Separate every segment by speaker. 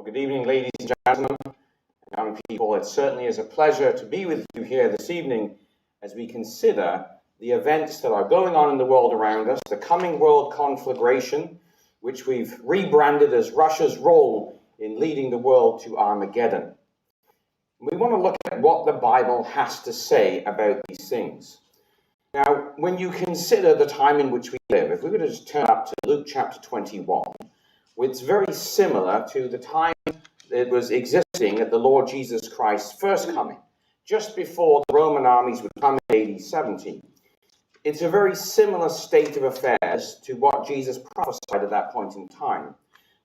Speaker 1: Well, good evening, ladies and gentlemen, young people. It certainly is a pleasure to be with you here this evening as we consider the events that are going on in the world around us, the coming world conflagration, which we've rebranded as Russia's role in leading the world to Armageddon. We want to look at what the Bible has to say about these things. Now, when you consider the time in which we live, if we were to just turn up to Luke chapter 21, it's very similar to the time it was existing at the Lord Jesus Christ's first coming, just before the Roman armies would come in AD 70. It's a very similar state of affairs to what Jesus prophesied at that point in time.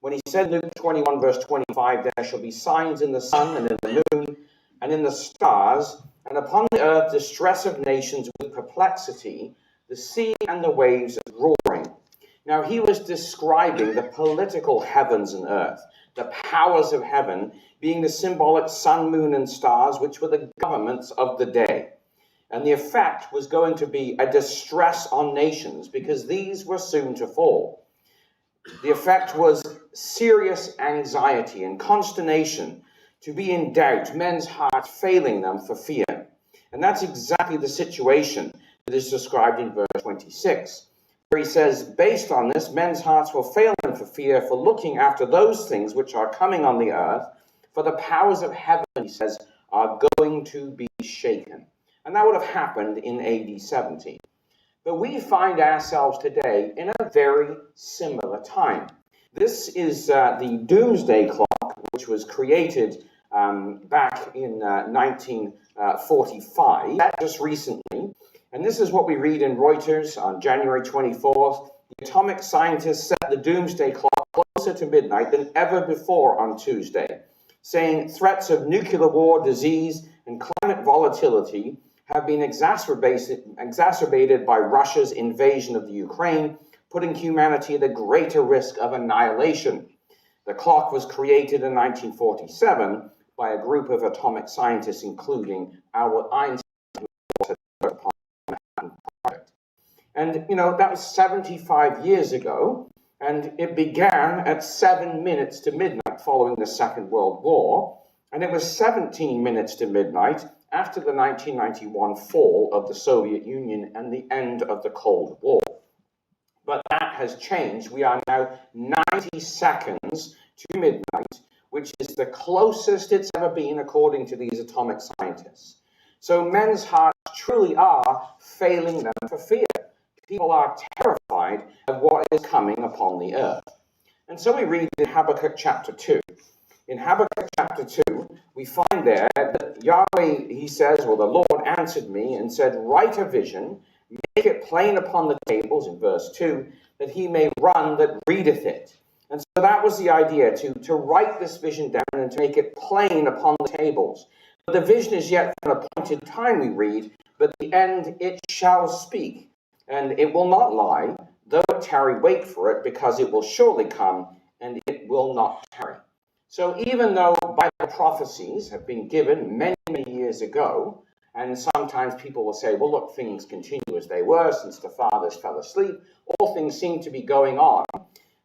Speaker 1: When he said in Luke 21 verse 25, there shall be signs in the sun and in the moon and in the stars, and upon the earth distress of nations with perplexity, the sea and the waves roaring. Now, he was describing the political heavens and earth, the powers of heaven being the symbolic sun, moon, and stars, which were the governments of the day. And the effect was going to be a distress on nations because these were soon to fall. The effect was serious anxiety and consternation, to be in doubt, men's hearts failing them for fear. And that's exactly the situation that is described in verse 26. Where he says, based on this, men's hearts will fail them for fear, for looking after those things which are coming on the earth, for the powers of heaven, he says, are going to be shaken. And that would have happened in AD 70. But we find ourselves today in a very similar time. This is the doomsday clock, which was created back in 1945, just recently. And this is what we read in Reuters on January 24th. The atomic scientists set the doomsday clock closer to midnight than ever before on Tuesday, saying threats of nuclear war, disease, and climate volatility have been exacerbated by Russia's invasion of the Ukraine, putting humanity at a greater risk of annihilation. The clock was created in 1947 by a group of atomic scientists, including Albert Einstein, who worked upon the Manhattan Project. And, that was 75 years ago, and it began at 7 minutes to midnight following the Second World War, and it was 17 minutes to midnight after the 1991 fall of the Soviet Union and the end of the Cold War. But that has changed. We are now 90 seconds to midnight, which is the closest it's ever been according to these atomic scientists. So men's hearts truly are failing them for fear. People are terrified of what is coming upon the earth. And so we read in Habakkuk chapter 2. In Habakkuk chapter 2, we find there that Yahweh, he says, the Lord answered me and said, write a vision, make it plain upon the tables, in verse 2, that he may run that readeth it. And so that was the idea, to write this vision down and to make it plain upon the tables. But the vision is yet for an appointed time, we read, but at the end it shall speak, and it will not lie, though it tarry, wait for it, because it will surely come, and it will not tarry. So even though Bible prophecies have been given many, many years ago, and sometimes people will say, well, look, things continue as they were since the fathers fell asleep, all things seem to be going on.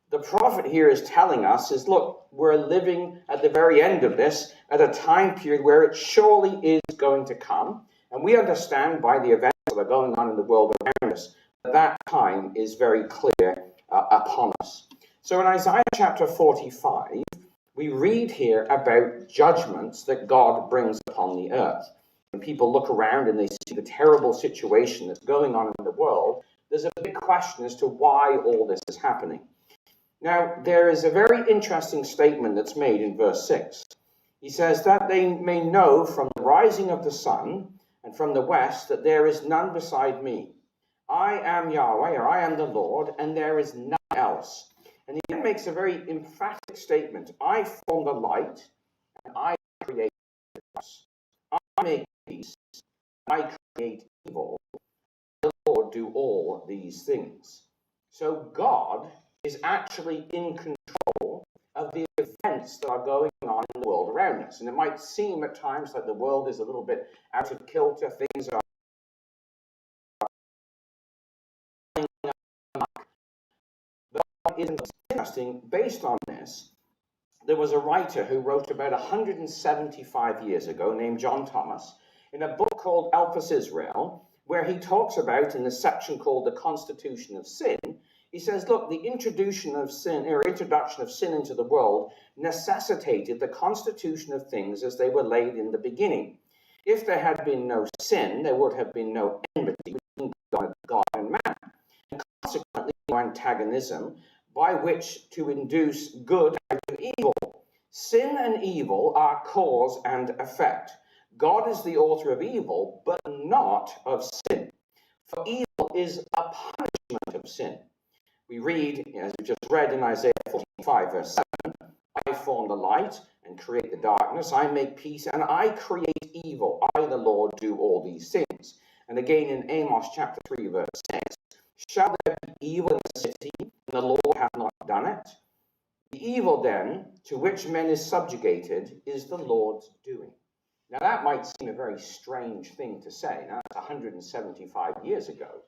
Speaker 1: The prophet here is telling us is, look, we're living at the very end of this, at a time period where it surely is going to come, and we understand by the events that are going on in the world around us, that time is very clear upon us. So in Isaiah chapter 45, we read here about judgments that God brings upon the earth. When people look around and they see the terrible situation that's going on in the world, there's a big question as to why all this is happening. Now, there is a very interesting statement that's made in verse 6. He says that they may know from the rising of the sun and from the west that there is none beside me. I am Yahweh, or I am the Lord, and there is none else. And he then makes a very emphatic statement. I form the light, and I create the darkness. I make peace, and I create evil. The Lord do all these things. So God is actually in control of the events that are going on in the world around us. And it might seem at times like the world is a little bit out of kilter. Things are but it's interesting, based on this, There was a writer who wrote about 175 years ago named John Thomas in a book called Elpis Israel, where he talks about, in the section called The Constitution of Sin, he says, look, the introduction of sin into the world necessitated the constitution of things as they were laid in the beginning. If there had been no sin, there would have been no enmity between God and man, and consequently no antagonism by which to induce good out of evil. Sin and evil are cause and effect. God is the author of evil, but not of sin. For evil is a punishment of sin. We read, as we just read in Isaiah 45, verse 7, I form the light and create the darkness. I make peace and I create evil. I, the Lord, do all these things. And again in Amos chapter 3, verse 6, shall there be evil in the city, and the Lord hath not done it? The evil then, to which men is subjugated, is the Lord's doing. Now that might seem a very strange thing to say. Now that's 175 years ago.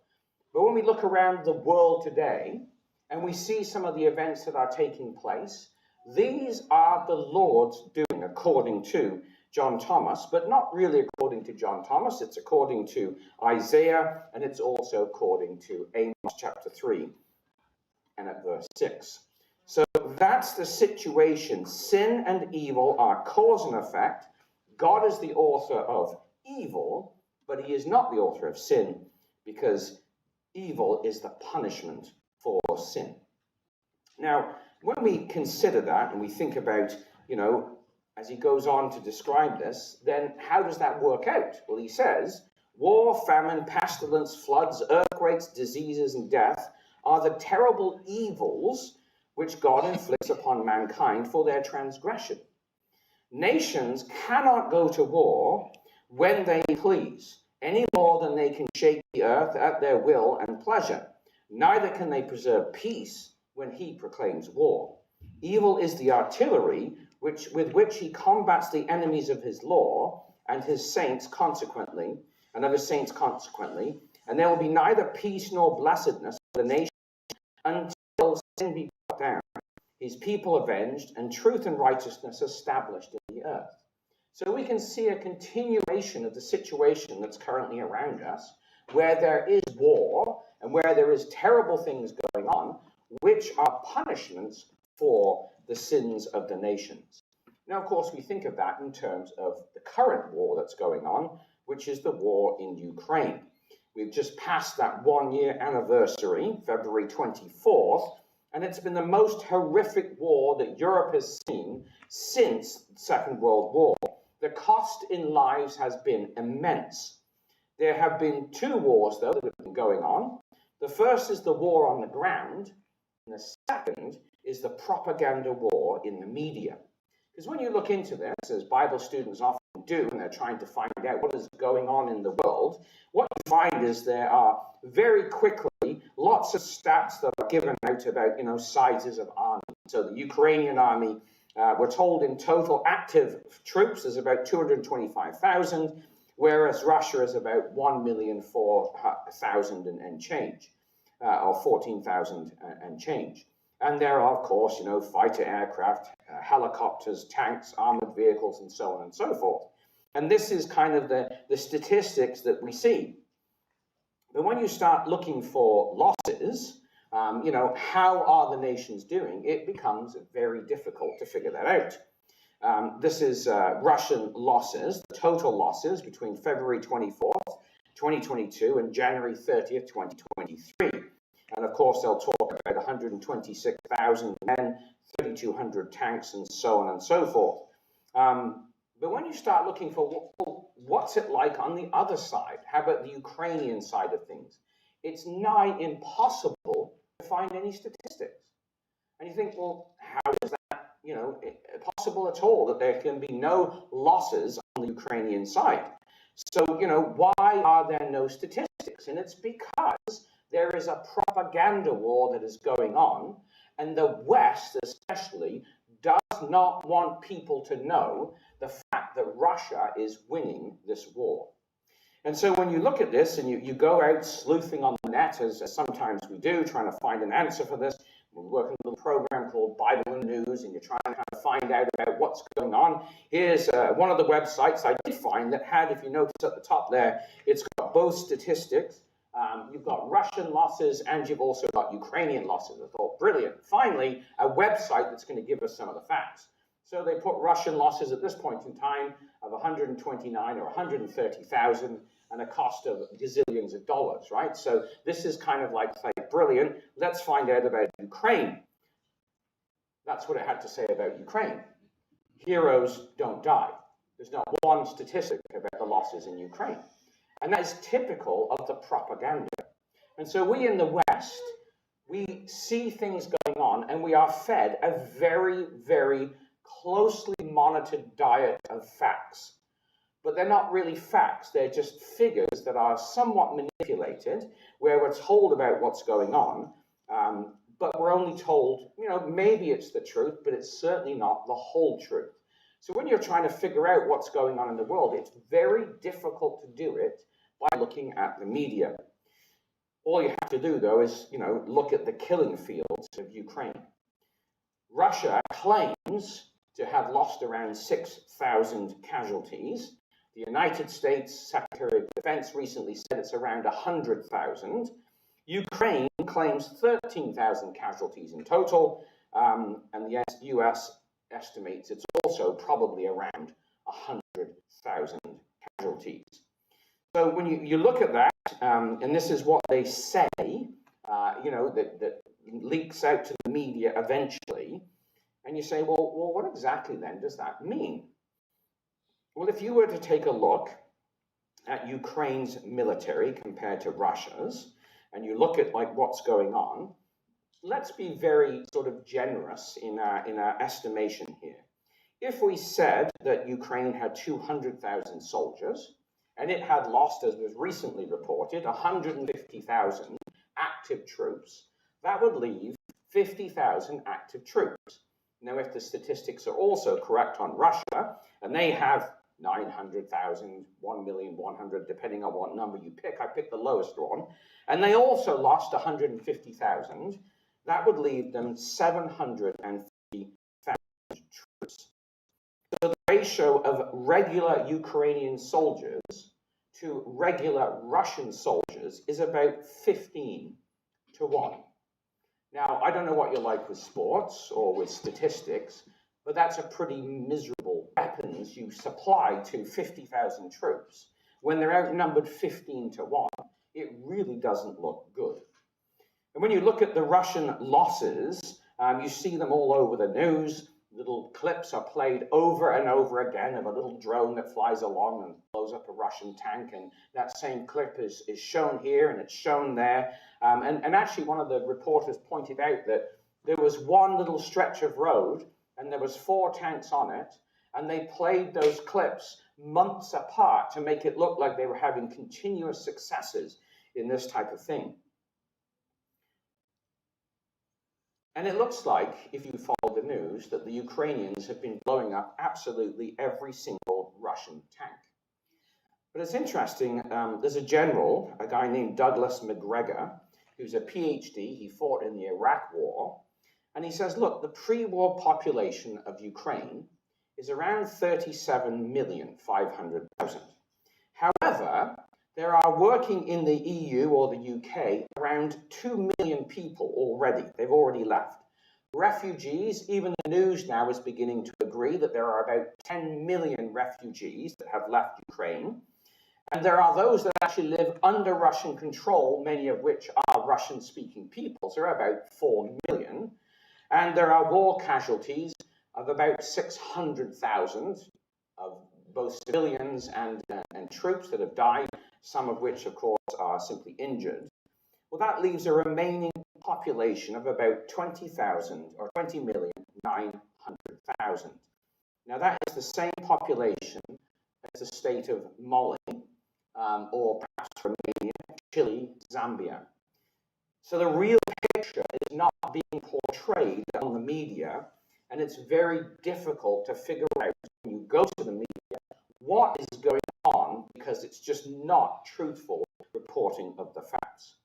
Speaker 1: But when we look around the world today, and we see some of the events that are taking place, these are the Lord's doing, according to John Thomas, but not really according to John Thomas. It's according to Isaiah, and it's also according to Amos chapter 3 and at verse 6. So that's the situation. Sin and evil are cause and effect. God is the author of evil, but he is not the author of sin, because evil is the punishment for sin. Now, when we consider that and we think about, as he goes on to describe this, then how does that work out? Well, he says, war, famine, pestilence, floods, earthquakes, diseases, and death are the terrible evils which God inflicts upon mankind for their transgression. Nations cannot go to war when they please, any more than they can shake the earth at their will and pleasure. Neither can they preserve peace when he proclaims war. Evil is the artillery with which he combats the enemies of his law and his saints consequently, and and there will be neither peace nor blessedness for the nation until sin be brought down, his people avenged, and truth and righteousness established in the earth. So we can see a continuation of the situation that's currently around us, where there is war and where there is terrible things going on, which are punishments for the sins of the nations. Now, of course, we think of that in terms of the current war that's going on, which is the war in Ukraine. We've just passed that 1-year anniversary, February 24th, and it's been the most horrific war that Europe has seen since the Second World War. The cost in lives has been immense. There have been 2 wars, though, that have been going on. The first is the war on the ground, and the second is the propaganda war in the media. Because when you look into this, as Bible students often do, and they're trying to find out what is going on in the world, what you find is there are very quickly lots of stats that are given out about, sizes of armies. So the Ukrainian army, we're told in total active troops is about 225,000, whereas Russia is about 1,004,000 and change, or 14,000 and change. And there are, of course, fighter aircraft, helicopters, tanks, armored vehicles, and so on and so forth. And this is kind of the statistics that we see. But when you start looking for losses, how are the nations doing? It becomes very difficult to figure that out. This is Russian losses, the total losses between February 24th, 2022 and January 30th, 2023. And of course, they'll talk about 126,000 men, 3,200 tanks, and so on and so forth. But when you start looking for what's it like on the other side, how about the Ukrainian side of things? It's nigh impossible to find any statistics. And you think, well, how is that, possible at all that there can be no losses on the Ukrainian side? So, why are there no statistics? And it's because there is a propaganda war that is going on, and the West especially does not want people to know the fact that Russia is winning this war. And so when you look at this and you go out sleuthing on the net, as sometimes we do, trying to find an answer for this, we're working on a program called Bible and News, and you're trying to find out about what's going on. Here's one of the websites I did find that had, if you notice at the top there, it's got both statistics. You've got Russian losses and you've also got Ukrainian losses. I thought, brilliant. Finally, a website that's going to give us some of the facts. So they put Russian losses at this point in time of 129 or 130,000 and a cost of gazillions of dollars, right? So this is kind of like, brilliant. Let's find out about Ukraine. That's what it had to say about Ukraine. Heroes don't die. There's not one statistic about the losses in Ukraine. And that is typical of the propaganda. And so we in the West, we see things going on and we are fed a very, very closely monitored diet of facts. But they're not really facts. They're just figures that are somewhat manipulated, where we're told about what's going on, but we're only told, you know, maybe it's the truth, but it's certainly not the whole truth. So when you're trying to figure out what's going on in the world, it's very difficult to do it by looking at the media. All you have to do, though, is, you know, look at the killing fields of Ukraine. Russia claims to have lost around 6,000 casualties. The United States Secretary of Defense recently said it's around 100,000. Ukraine claims 13,000 casualties in total, and the US estimates it's also probably around 100,000 casualties. So when you look at that, and this is what they say, you know, that leaks out to the media eventually, and you say, well, what exactly then does that mean? Well, if you were to take a look at Ukraine's military compared to Russia's, and you look at like what's going on, let's be very sort of generous in our estimation here. If we said that Ukraine had 200,000 soldiers, and it had lost, as was recently reported, 150,000 active troops, that would leave 50,000 active troops. Now, if the statistics are also correct on Russia, and they have 900,000, 1,100,000, depending on what number you pick. I picked the lowest one. And they also lost 150,000. That would leave them 750,000 troops. So the ratio of regular Ukrainian soldiers to regular Russian soldiers is about 15 to 1. Now, I don't know what you're like with sports or with statistics, but that's a pretty miserable weapons you supply to 50,000 troops. When they're outnumbered 15 to 1, it really doesn't look good. And when you look at the Russian losses, you see them all over the news. Little clips are played over and over again of a little drone that flies along and blows up a Russian tank. And that same clip is shown here and it's shown there. And actually, one of the reporters pointed out that there was one little stretch of road and there was 4 tanks on it, and they played those clips months apart to make it look like they were having continuous successes in this type of thing. And it looks like, if you follow the news, that the Ukrainians have been blowing up absolutely every single Russian tank. But it's interesting, there's a general, a guy named Douglas McGregor, who's a PhD, he fought in the Iraq War, and he says, look, the pre-war population of Ukraine is around 37,500,000. However, there are working in the EU or the UK around 2 million people already. They've already left. Refugees, even the news now is beginning to agree that there are about 10 million refugees that have left Ukraine. And there are those that actually live under Russian control, many of which are Russian-speaking people. So there are about 4 million. And there are war casualties of about 600,000 of both civilians and troops that have died, some of which, of course, are simply injured. Well, that leaves a remaining population of about 20,000 or 20,900,000. Now, that is the same population as the state of Mali, or perhaps Romania, Chile, Zambia. So the real picture is not being portrayed on the media, and it's very difficult to figure out when you go to the media what is going on, because it's just not truthful reporting of the facts.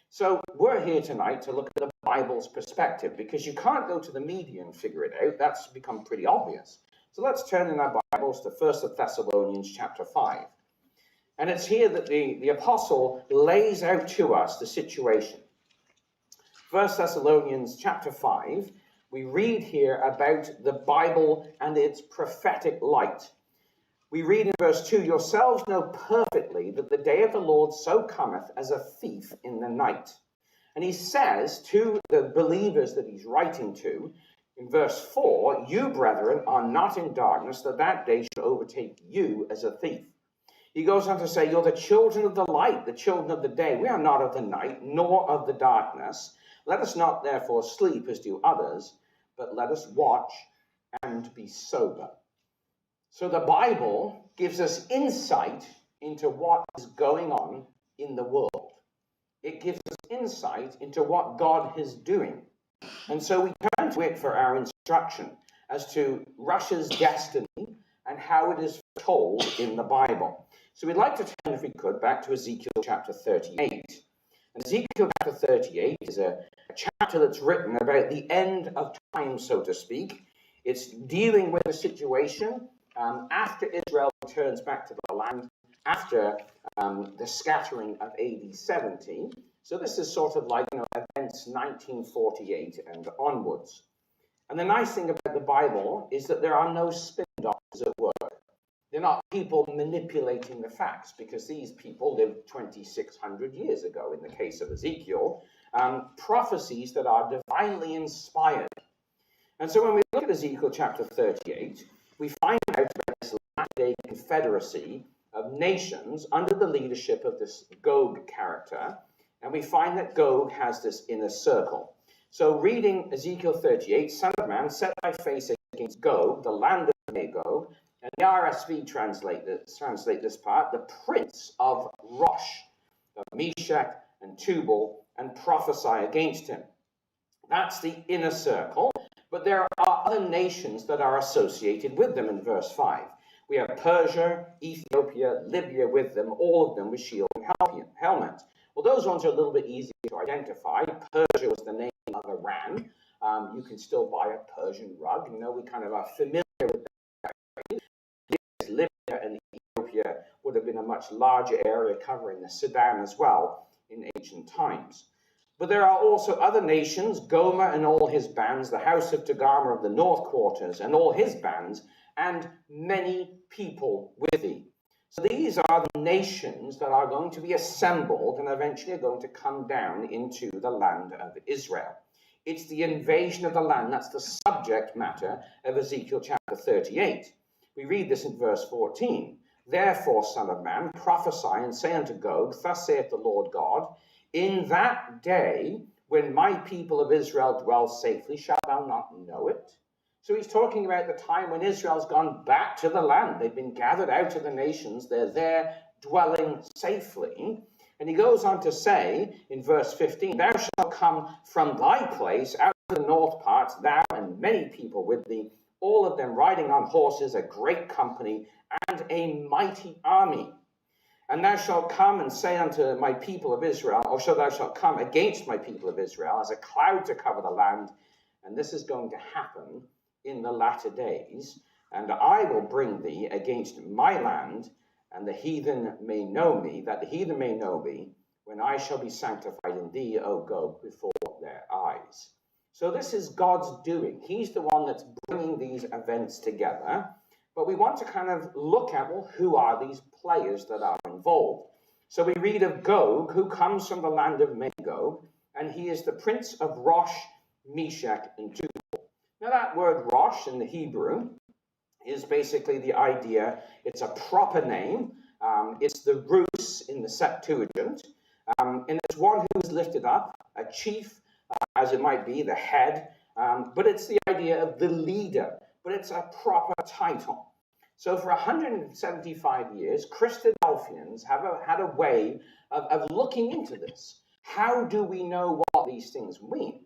Speaker 1: So we're here tonight to look at the Bible's perspective, because you can't go to the media and figure it out. That's become pretty obvious. So let's turn in our Bibles to 1 Thessalonians chapter 5. And it's here that the apostle lays out to us the situation. 1 Thessalonians chapter 5, we read here about the Bible and its prophetic light. We read in verse 2, yourselves know perfectly that the day of the Lord so cometh as a thief in the night. And he says to the believers that he's writing to, in verse 4, you, brethren, are not in darkness, that that day should overtake you as a thief. He goes on to say, you're the children of the light, the children of the day. We are not of the night, nor of the darkness. Let us not therefore sleep as do others, but let us watch and be sober. So the Bible gives us insight into what is going on in the world. It gives us insight into what God is doing. And so we turn to it for our instruction as to Russia's destiny and how it is told in the Bible. So we'd like to turn, if we could, back to Ezekiel chapter 38. And Ezekiel chapter 38 is a chapter that's written about the end of time, so to speak. It's dealing with a situation after Israel returns back to the land, after the scattering of AD 70. So this is sort of like, events 1948 and onwards. And the nice thing about the Bible is that there are no spin doctors at work. They're not people manipulating the facts, because these people lived 2,600 years ago, in the case of Ezekiel, prophecies that are divinely inspired. And so when we look at Ezekiel chapter 38, we find out about this last-day confederacy of nations under the leadership of this Gog character, and we find that Gog has this inner circle. So reading Ezekiel 38, Son of man, set thy face against Gog, the land of Magog, and the RSV translate this part, the prince of Rosh, of Meshach and Tubal, and prophesy against him. That's the inner circle, but there are other nations that are associated with them in verse 5. We have Persia, Ethiopia, Libya with them, all of them with shield and helmet. Well, those ones are a little bit easier to identify. Persia was the name of Iran. You can still buy a Persian rug. We kind of are familiar with that. Libya and Ethiopia would have been a much larger area covering the Sudan as well in ancient times. But there are also other nations, Gomer and all his bands, the house of Togarmah of the north quarters and all his bands, and many people with thee. So these are the nations that are going to be assembled and eventually are going to come down into the land of Israel. It's the invasion of the land. That's the subject matter of Ezekiel chapter 38. We read this in verse 14. Therefore, son of man, prophesy and say unto Gog, thus saith the Lord God, in that day when my people of Israel dwell safely, shalt thou not know it? So he's talking about the time when Israel's gone back to the land. They've been gathered out of the nations. They're there dwelling safely. And he goes on to say in verse 15, thou shalt come from thy place out of the north parts, thou and many people with thee, all of them riding on horses, a great company, and a mighty army. And thou shalt come and say unto my people of Israel, or so thou shalt come against my people of Israel as a cloud to cover the land. And this is going to happen in the latter days. And I will bring thee against my land, and the heathen may know me, that the heathen may know me, when I shall be sanctified in thee, O Gog, before their eyes. So this is God's doing. He's the one that's bringing these events together. But we want to kind of look at, well, who are these players that are involved? So we read of Gog, who comes from the land of Magog, and he is the prince of Rosh, Meshach, and Tubal. Now that word Rosh in the Hebrew is basically the idea, it's a proper name. It's the Rus in the Septuagint. And it's one who is lifted up, a chief, as it might be, the head. But it's the idea of the leader. But it's a proper title. So for 175 years, Christadelphians have had a way of looking into this. How do we know what these things mean?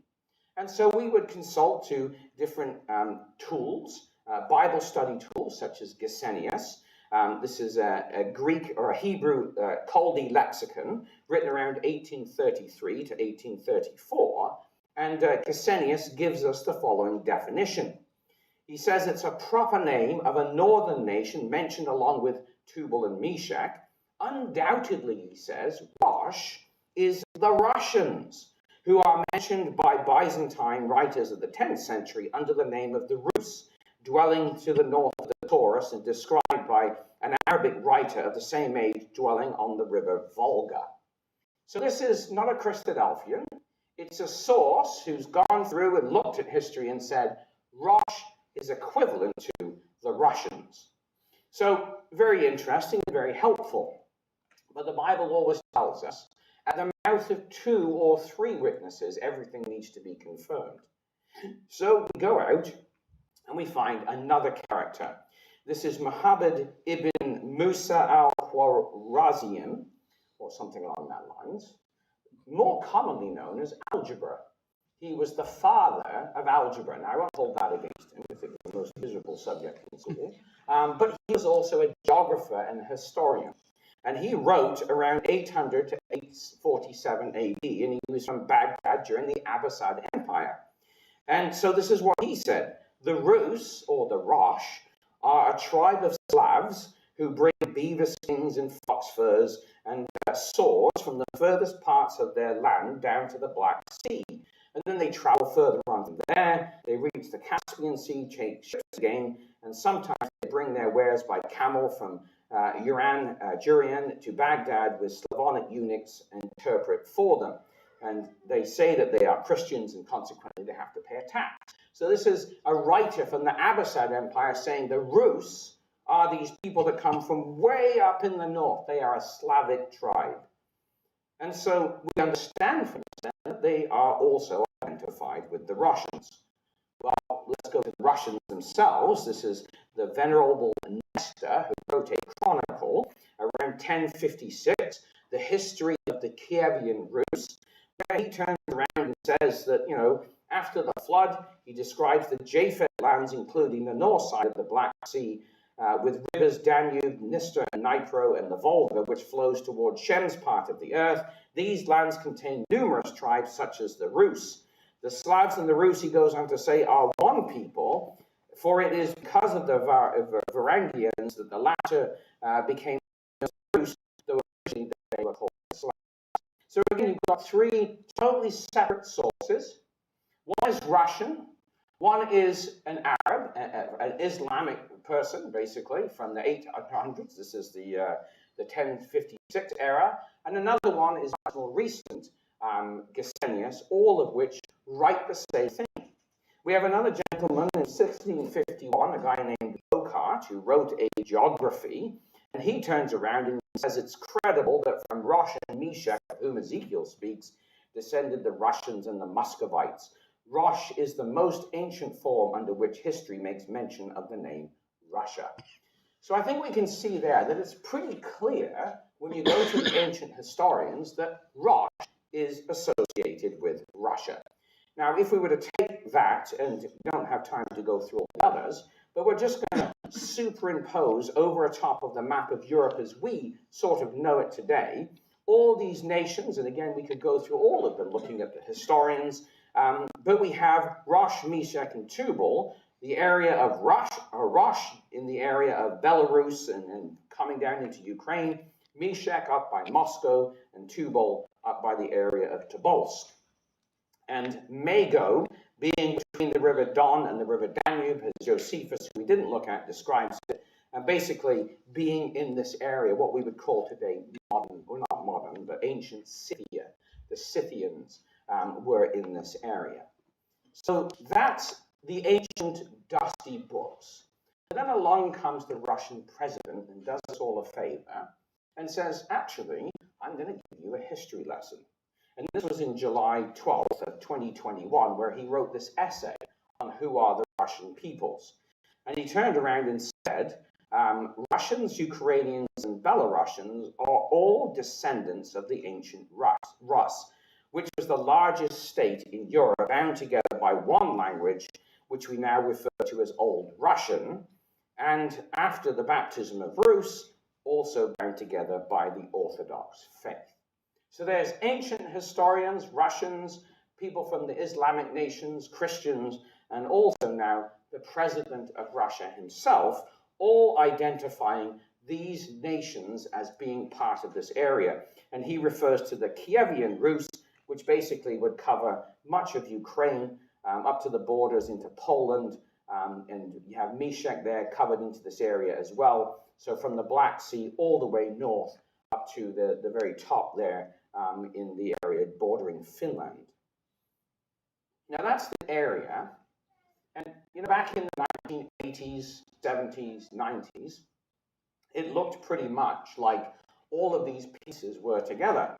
Speaker 1: And so we would consult to different tools, Bible study tools such as Gesenius. This is a Greek or a Hebrew Chaldee lexicon written around 1833 to 1834. And Gesenius gives us the following definition. He says it's a proper name of a northern nation mentioned along with Tubal and Meshech. Undoubtedly, he says, Rosh is the Russians, who are mentioned by Byzantine writers of the 10th century under the name of the Rus, dwelling to the north of the Taurus and described by an Arabic writer of the same age dwelling on the river Volga. So this is not a Christadelphian. It's a source who's gone through and looked at history and said, Rosh is equivalent to the Russians. So very interesting, very helpful. But the Bible always tells us, at the mouth of 2 or 3 witnesses, everything needs to be confirmed. So we go out and we find another character. This is Muhammad ibn Musa al-Khwarazmian, or something along that lines, more commonly known as algebra. He was the father of algebra. Now, I won't hold that against him, if it was the most miserable subject in school. But he was also a geographer and historian. And he wrote around 800 to 847 AD, and he was from Baghdad during the Abbasid Empire. And so this is what he said. The Rus, or the Rosh, are a tribe of Slavs who bring beaver skins and fox furs and swords from the furthest parts of their land down to the Black Sea. And then they travel further on from there, they reach the Caspian Sea, take ships again, and sometimes they bring their wares by camel from Jurian to Baghdad with Slavonic eunuchs interpret for them. And they say that they are Christians and consequently they have to pay a tax. So this is a writer from the Abbasid Empire saying the Rus are these people that come from way up in the north. They are a Slavic tribe. And so we understand from this that they are also identified with the Russians. Well, let's go to the Russians themselves. This is the venerable Nestor, who wrote a chronicle around 1056, the history of the Kievan Rus, where he turns around and says that, after the flood, he describes the Japhet lands, including the north side of the Black Sea, with rivers Danube, Dniester, and Dnipro, and the Volga, which flows toward Shem's part of the earth. These lands contain numerous tribes, such as the Rus. The Slavs and the Rus, he goes on to say, are one people, for it is because of the Varangians that the latter became the Rus, though originally they were called Slavs. So again, you've got 3 totally separate sources. One is Russian, one is an Arab, an Islamic person, basically, from the 800s. This is the 1056 era. And another one is much more recent, Gesenius, all of which write the same thing. We have another gentleman in 1651, a guy named Bocart, who wrote a geography, and he turns around and says it's credible that from Rosh and Meshech, of whom Ezekiel speaks, descended the Russians and the Muscovites. Rosh is the most ancient form under which history makes mention of the name Russia. So I think we can see there that it's pretty clear when you go to the ancient historians that Rosh is associated with Russia. Now, if we were to take that, and we don't have time to go through all the others, but we're just going to superimpose over the top of the map of Europe as we sort of know it today, all these nations, and again, we could go through all of them looking at the historians, but we have Rosh, Meshech, and Tubal, the area of Rosh in the area of Belarus and coming down into Ukraine, Meshech up by Moscow, and Tubal up by the area of Tobolsk. And Mago, being between the river Don and the river Danube, as Josephus, who we didn't look at, describes it, and basically being in this area, what we would call today modern, or not modern, but ancient Scythia. The Scythians were in this area. So that's the ancient dusty books. And then along comes the Russian president and does us all a favor and says, actually, I'm going to give you a history lesson. And this was in July 12th of 2021, where he wrote this essay on who are the Russian peoples. And he turned around and said, Russians, Ukrainians, and Belarusians are all descendants of the ancient Rus, which was the largest state in Europe, bound together by one language, which we now refer to as Old Russian, and after the baptism of Rus, also bound together by the Orthodox faith. So there's ancient historians, Russians, people from the Islamic nations, Christians, and also now the president of Russia himself, all identifying these nations as being part of this area. And he refers to the Kievian Rus, which basically would cover much of Ukraine, up to the borders into Poland, and you have Meshek there covered into this area as well. So from the Black Sea all the way north up to the very top there in the area bordering Finland. Now that's the area, and back in the 1980s, 70s, 90s, it looked pretty much like all of these pieces were together.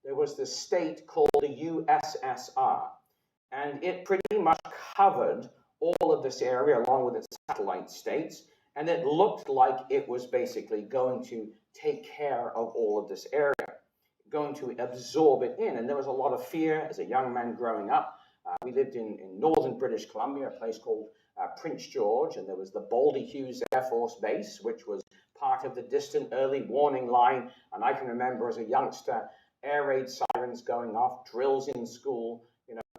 Speaker 1: There was this state called the USSR, and it pretty much covered all of this area along with its satellite states, and it looked like it was basically going to take care of all of this area, going to absorb it in. And there was a lot of fear as a young man growing up. We lived in northern British Columbia, a place called Prince George, and there was the Baldy Hughes Air Force Base, which was part of the distant early warning line. And I can remember as a youngster, air raid sirens going off, drills in school,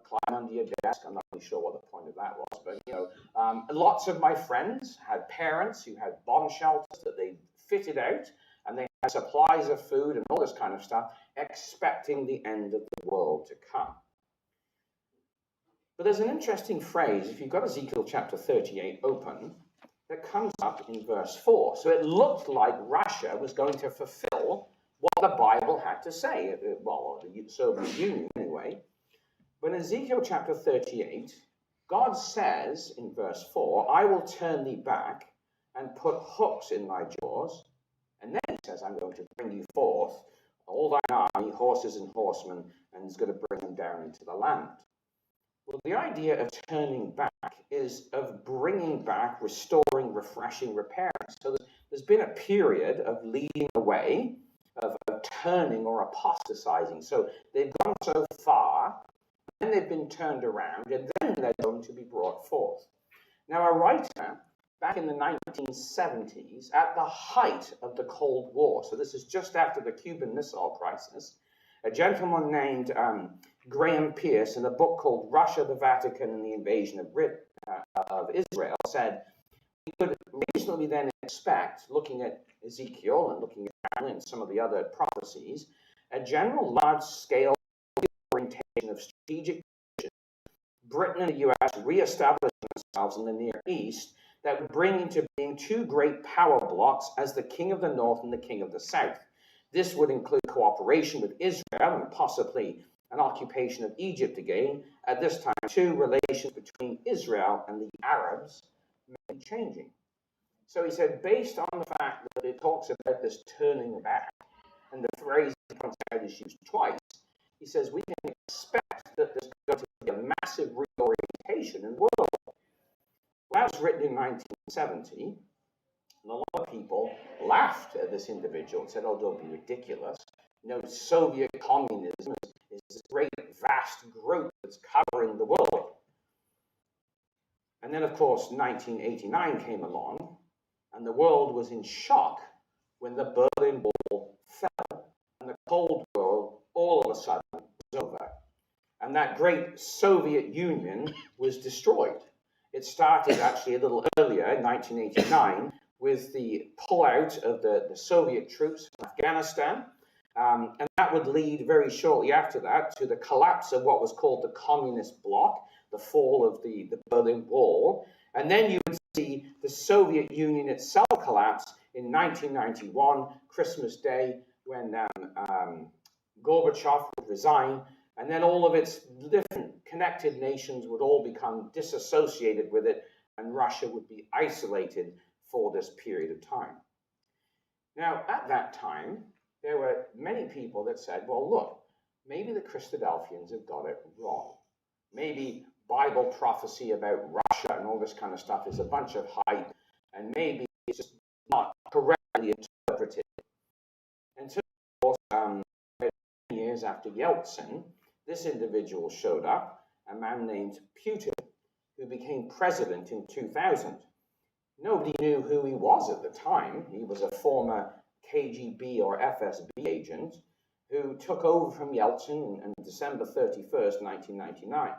Speaker 1: climb under your desk. I'm not really sure what the point of that was, but lots of my friends had parents who had bomb shelters that they fitted out, and they had supplies of food and all this kind of stuff, expecting the end of the world to come. But there's an interesting phrase, if you've got Ezekiel chapter 38 open, that comes up in verse 4. So it looked like Russia was going to fulfill what the Bible had to say, well, the Soviet Union anyway. But in Ezekiel chapter 38, God says in verse 4, I will turn thee back and put hooks in thy jaws. And then he says, I'm going to bring you forth, all thine army, horses and horsemen, and he's going to bring them down into the land. Well, the idea of turning back is of bringing back, restoring, refreshing, repairing. So there's been a period of leading away, of turning or apostatizing. So they've gone so far, then they've been turned around, and then they're going to be brought forth. Now, a writer back in the 1970s, at the height of the Cold War, so this is just after the Cuban Missile Crisis, a gentleman named Graham Pierce, in a book called Russia, the Vatican, and the Invasion of Israel, said we could reasonably then expect, looking at Ezekiel and looking at Daniel and some of the other prophecies, a general large-scale orientation of strategic positions, Britain and the US re-establishing themselves in the Near East, that would bring into being two great power blocks as the King of the North and the King of the South. This would include cooperation with Israel and possibly an occupation of Egypt again. At this time, too, relations between Israel and the Arabs may be changing. So he said, based on the fact that it talks about this turning back, and the phrase he points out is used twice, he says we can expect that there's going to be a massive reorientation in the world. Well, that was written in 1970, and a lot of people laughed at this individual and said, oh, don't be ridiculous. Soviet communism is this great, vast group that's covering the world. And then, of course, 1989 came along, and the world was in shock when the Berlin Wall fell, and the Cold War all of a sudden was over. And that great Soviet Union was destroyed. It started actually a little earlier, in 1989, with the pullout of the Soviet troops from Afghanistan. And that would lead very shortly after that to the collapse of what was called the Communist bloc, the fall of the Berlin Wall. And then you would see the Soviet Union itself collapse in 1991, Christmas Day, when Gorbachev would resign. And then all of its different connected nations would all become disassociated with it, and Russia would be isolated for this period of time. Now, at that time, there were many people that said, well, look, maybe the Christadelphians have got it wrong. Maybe Bible prophecy about Russia and all this kind of stuff is a bunch of hype, and maybe it's just not correctly interpreted. Until, of course, 10 years after Yeltsin, this individual showed up, a man named Putin, who became president in 2000. Nobody knew who he was at the time. He was a former KGB or FSB agent, who took over from Yeltsin on December 31st, 1999.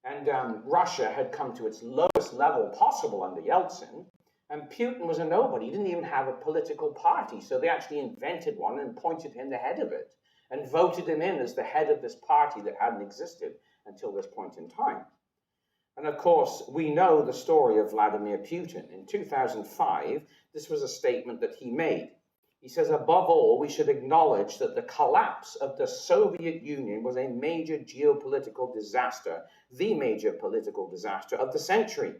Speaker 1: And Russia had come to its lowest level possible under Yeltsin, and Putin was a nobody. He didn't even have a political party, so they actually invented one and appointed him the head of it and voted him in as the head of this party that hadn't existed until this point in time. And of course, we know the story of Vladimir Putin. In 2005, this was a statement that he made. He says, above all, we should acknowledge that the collapse of the Soviet Union was a major geopolitical disaster, the major political disaster of the century.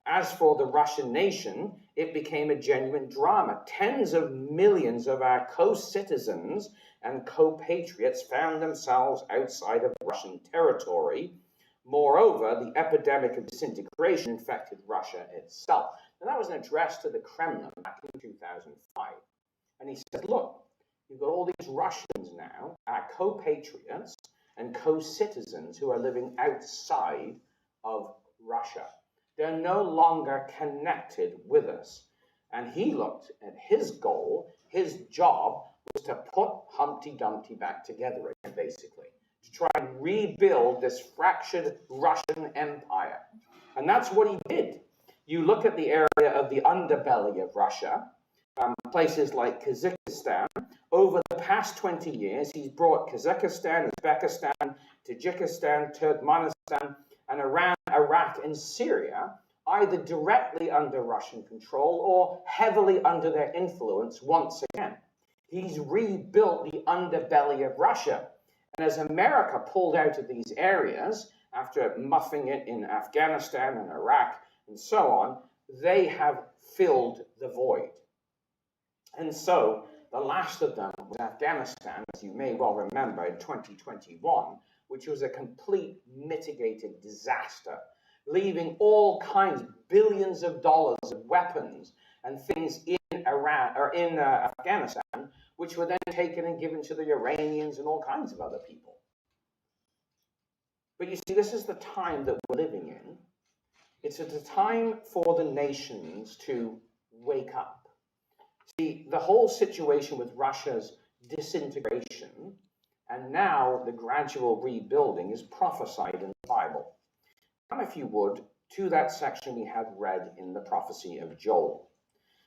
Speaker 1: As for the Russian nation, it became a genuine drama. Tens of millions of our co-citizens and co-patriots found themselves outside of Russian territory. Moreover, the epidemic of disintegration infected Russia itself. And that was an address to the Kremlin back in 2005. And he said, look, you've got all these Russians now, our co-patriots and co-citizens who are living outside of Russia. They're no longer connected with us. And he looked at his goal, his job was to put Humpty Dumpty back together again, basically, to try and rebuild this fractured Russian empire. And that's what he did. You look at the area of the underbelly of Russia, places like Kazakhstan. Over the past 20 years, he's brought Kazakhstan, Uzbekistan, Tajikistan, Turkmenistan, and Iran, Iraq, and Syria, either directly under Russian control or heavily under their influence once again. He's rebuilt the underbelly of Russia. And as America pulled out of these areas, after muffing it in Afghanistan and Iraq and so on, they have filled the void. And so the last of them was Afghanistan, as you may well remember, in 2021, which was a complete mitigated disaster, leaving all kinds, billions of dollars of weapons and things in Iran or in Afghanistan, which were then taken and given to the Iranians and all kinds of other people. But you see, this is the time that we're living in. It's a time for the nations to wake up. See, the whole situation with Russia's disintegration and now the gradual rebuilding is prophesied in the Bible. Come, if you would, to that section we had read in the prophecy of Joel.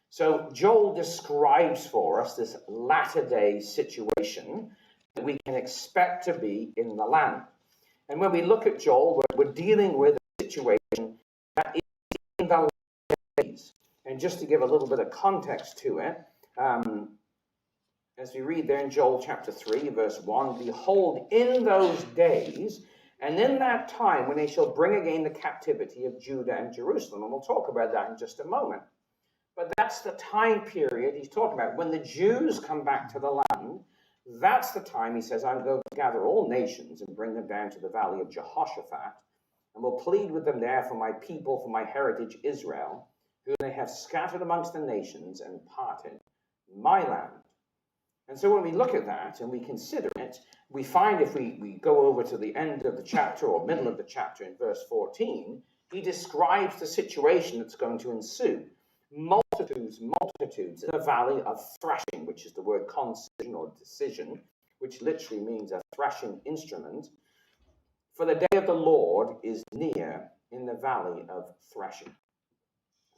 Speaker 1: So Joel describes for us this latter-day situation that we can expect to be in the land. And when we look at Joel, we're dealing with a situation that is in the last days. And just to give a little bit of context to it, as we read there in Joel chapter 3, verse 1, behold, in those days, and in that time when they shall bring again the captivity of Judah and Jerusalem, and we'll talk about that in just a moment. But that's the time period he's talking about. When the Jews come back to the land, that's the time, he says, I'm going to gather all nations and bring them down to the valley of Jehoshaphat, and will plead with them there for my people, for my heritage Israel, who they have scattered amongst the nations and parted my land. And so when we look at that and we consider it, we find if we go over to the end of the chapter or middle of the chapter in verse 14, he describes the situation that's going to ensue. Multitudes in the valley of threshing, which is the word concision or decision, which literally means a threshing instrument. For the day of the Lord is near in the valley of threshing.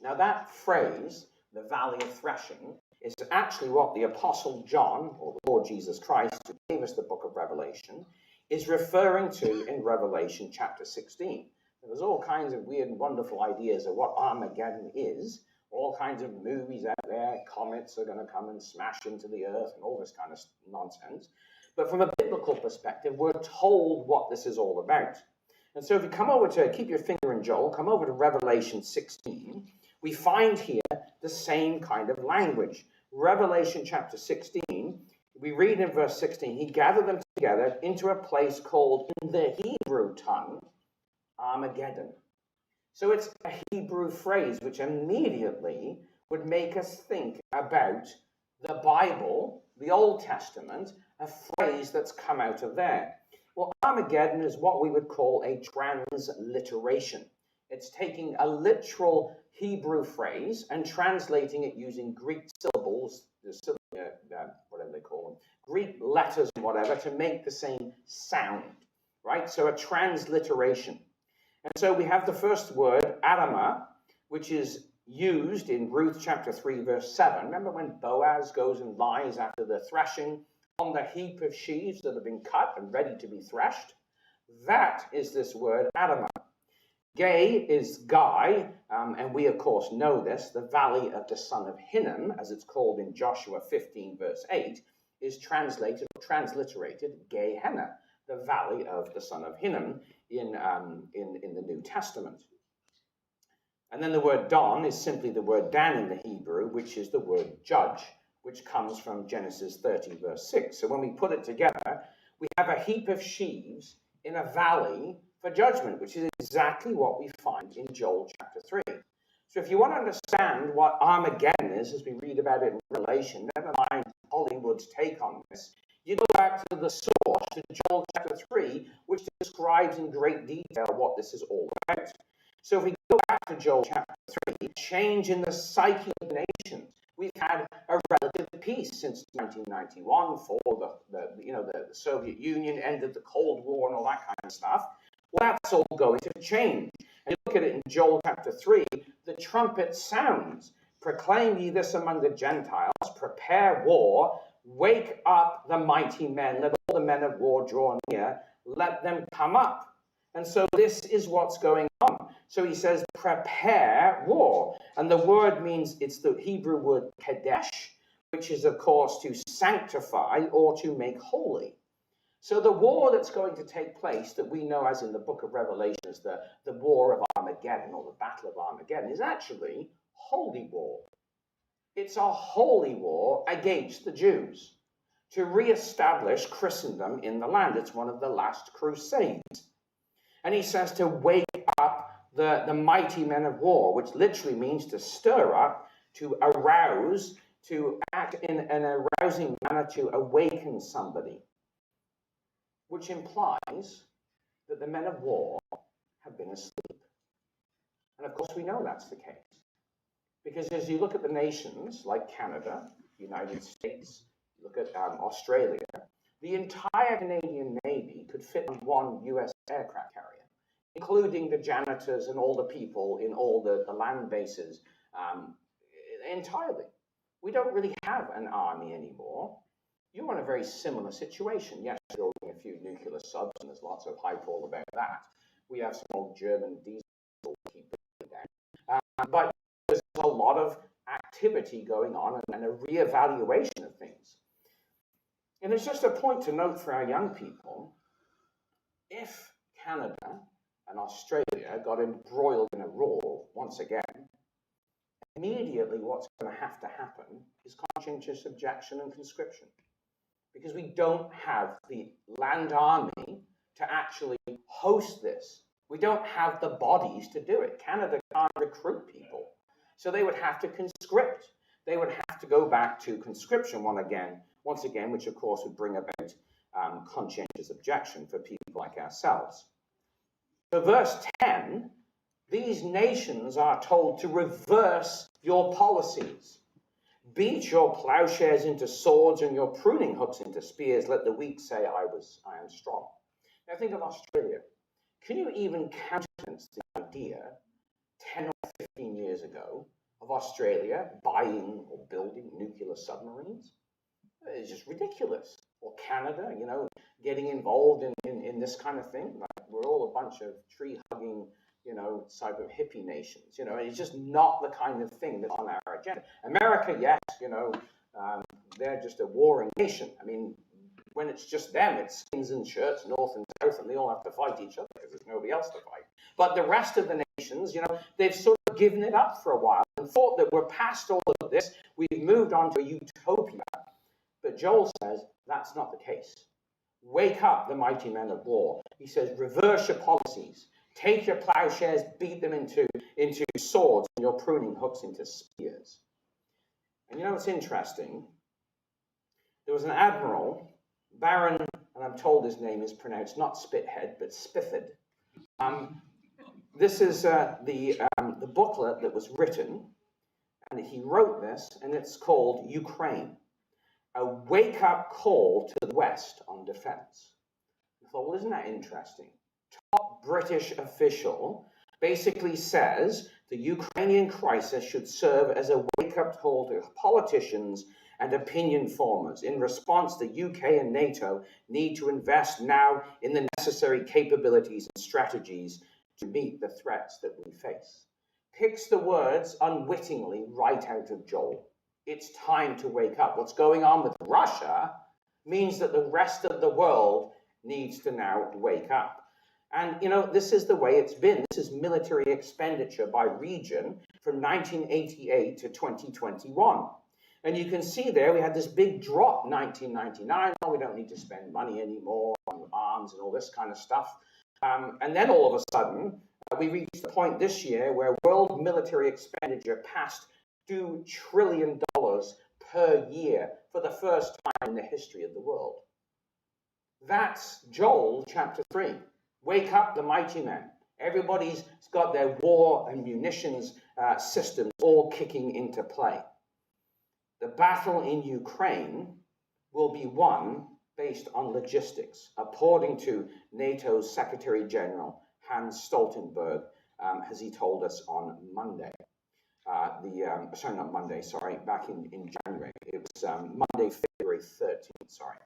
Speaker 1: Now that phrase, the valley of threshing, is actually what the Apostle John, or the Lord Jesus Christ, who gave us the book of Revelation, is referring to in Revelation chapter 16. There's all kinds of weird and wonderful ideas of what Armageddon is, all kinds of movies out there, comets are going to come and smash into the earth and all this kind of nonsense. But from a biblical perspective, we're told what this is all about. And so if you come over to, keep your finger in Joel, come over to Revelation 16, we find here the same kind of language. Revelation chapter 16, we read in verse 16, he gathered them together into a place called, in the Hebrew tongue, Armageddon. So it's a Hebrew phrase which immediately would make us think about the Bible, the Old Testament, a phrase that's come out of there. Well, Armageddon is what we would call a transliteration. It's taking a literal Hebrew phrase and translating it using Greek syllables, whatever they call them, Greek letters and whatever to make the same sound, right? So a transliteration. And so we have the first word, Adama, which is used in Ruth chapter 3, verse 7. Remember when Boaz goes and lies after the threshing on the heap of sheaves that have been cut and ready to be threshed? That is this word, Adama. Gay is Guy, and we of course know this. The valley of the son of Hinnom, as it's called in Joshua 15, verse 8, is translated or transliterated Gehenna, the valley of the son of Hinnom in the New Testament. And then the word Don is simply the word Dan in the Hebrew, which is the word judge, which comes from Genesis 30, verse 6. So when we put it together, we have a heap of sheaves in a valley for judgment, which is exactly what we find in Joel chapter 3. So if you want to understand what Armageddon is, as we read about it in Revelation, never mind Hollywood's take on this, you go back to the source, to Joel chapter 3, which describes in great detail what this is all about. So if we go back to Joel chapter 3, change in the psyche of the nations. We've had a relative peace since 1991 for the Soviet Union, ended the Cold War and all that kind of stuff. Well, that's all going to change. And you look at it in Joel chapter 3, the trumpet sounds. Proclaim ye this among the Gentiles, prepare war, wake up the mighty men, let all the men of war draw near, let them come up. And so this is what's going on. So he says, prepare war. And the word means, it's the Hebrew word kadesh, which is, of course, to sanctify or to make holy. So the war that's going to take place, that we know as in the book of Revelation as the war of Armageddon, or the battle of Armageddon, is actually holy war. It's a holy war against the Jews to reestablish Christendom in the land. It's one of the last crusades. And he says to wake up the mighty men of war, which literally means to stir up, to arouse, to act in an arousing manner, to awaken somebody, which implies that the men of war have been asleep. And of course we know that's the case. Because as you look at the nations like Canada, United States, you look at Australia, the entire Canadian Navy could fit on one US aircraft carrier, including the janitors and all the people in all the land bases entirely. We don't really have an army anymore. You're in a very similar situation. Yes, building a few nuclear subs, and there's lots of hype all about that. We have some old German diesel to keep it down. But there's a lot of activity going on and a reevaluation of things. And it's just a point to note for our young people, if Canada and Australia got embroiled in a war once again, immediately what's going to happen is conscientious objection and conscription. Because we don't have the land army to actually host this. We don't have the bodies to do it. Canada can't recruit people. So they would have to conscript. They would have to go back to conscription once again, which of course would bring about conscientious objection for people like ourselves. So verse 10, these nations are told to reverse your policies. Beat your plowshares into swords and your pruning hooks into spears. Let the weak say, I am strong. Now think of Australia. Can you even countenance the idea 10 or 15 years ago of Australia buying or building nuclear submarines? It's just ridiculous. Or Canada, getting involved in this kind of thing. Like, we're all a bunch of tree-hugging, type of hippie nations. It's just not the kind of thing that's on our agenda. America, yes, they're just a warring nation. I mean, when it's just them, it's skins and shirts, north and south, and they all have to fight each other because there's nobody else to fight. But the rest of the nations, they've sort of given it up for a while and thought that we're past all of this. We've moved on to a utopia. But Joel says that's not the case. Wake up, the mighty men of war. He says, reverse your policies. Take your plowshares, beat them into swords, and your pruning hooks into spears. And what's interesting? There was an admiral, Baron, and I'm told his name is pronounced not Spithead, but Spifford. This is the booklet that was written, and he wrote this, and it's called Ukraine. a wake-up call to the West on defense. I thought, well, isn't that interesting? Top British official basically says the Ukrainian crisis should serve as a wake-up call to politicians and opinion formers. In response, the UK and NATO need to invest now in the necessary capabilities and strategies to meet the threats that we face. Picks the words unwittingly right out of Joel. It's time to wake up. What's going on with Russia means that the rest of the world needs to now wake up. And, you know, this is the way it's been. This is military expenditure by region from 1988 to 2021. And you can see there we had this big drop 1999. Oh, we don't need to spend money anymore on arms and all this kind of stuff. And then all of a sudden, we reached the point this year where world military expenditure passed $2 trillion per year for the first time in the history of the world. That's Joel chapter 3. Wake up the mighty men. Everybody's got their war and munitions systems all kicking into play. The battle in Ukraine will be won based on logistics, according to NATO's Secretary General Hans Stoltenberg, as he told us on Monday. Sorry, not Monday, sorry, back in January. It was Monday, February 13th, sorry.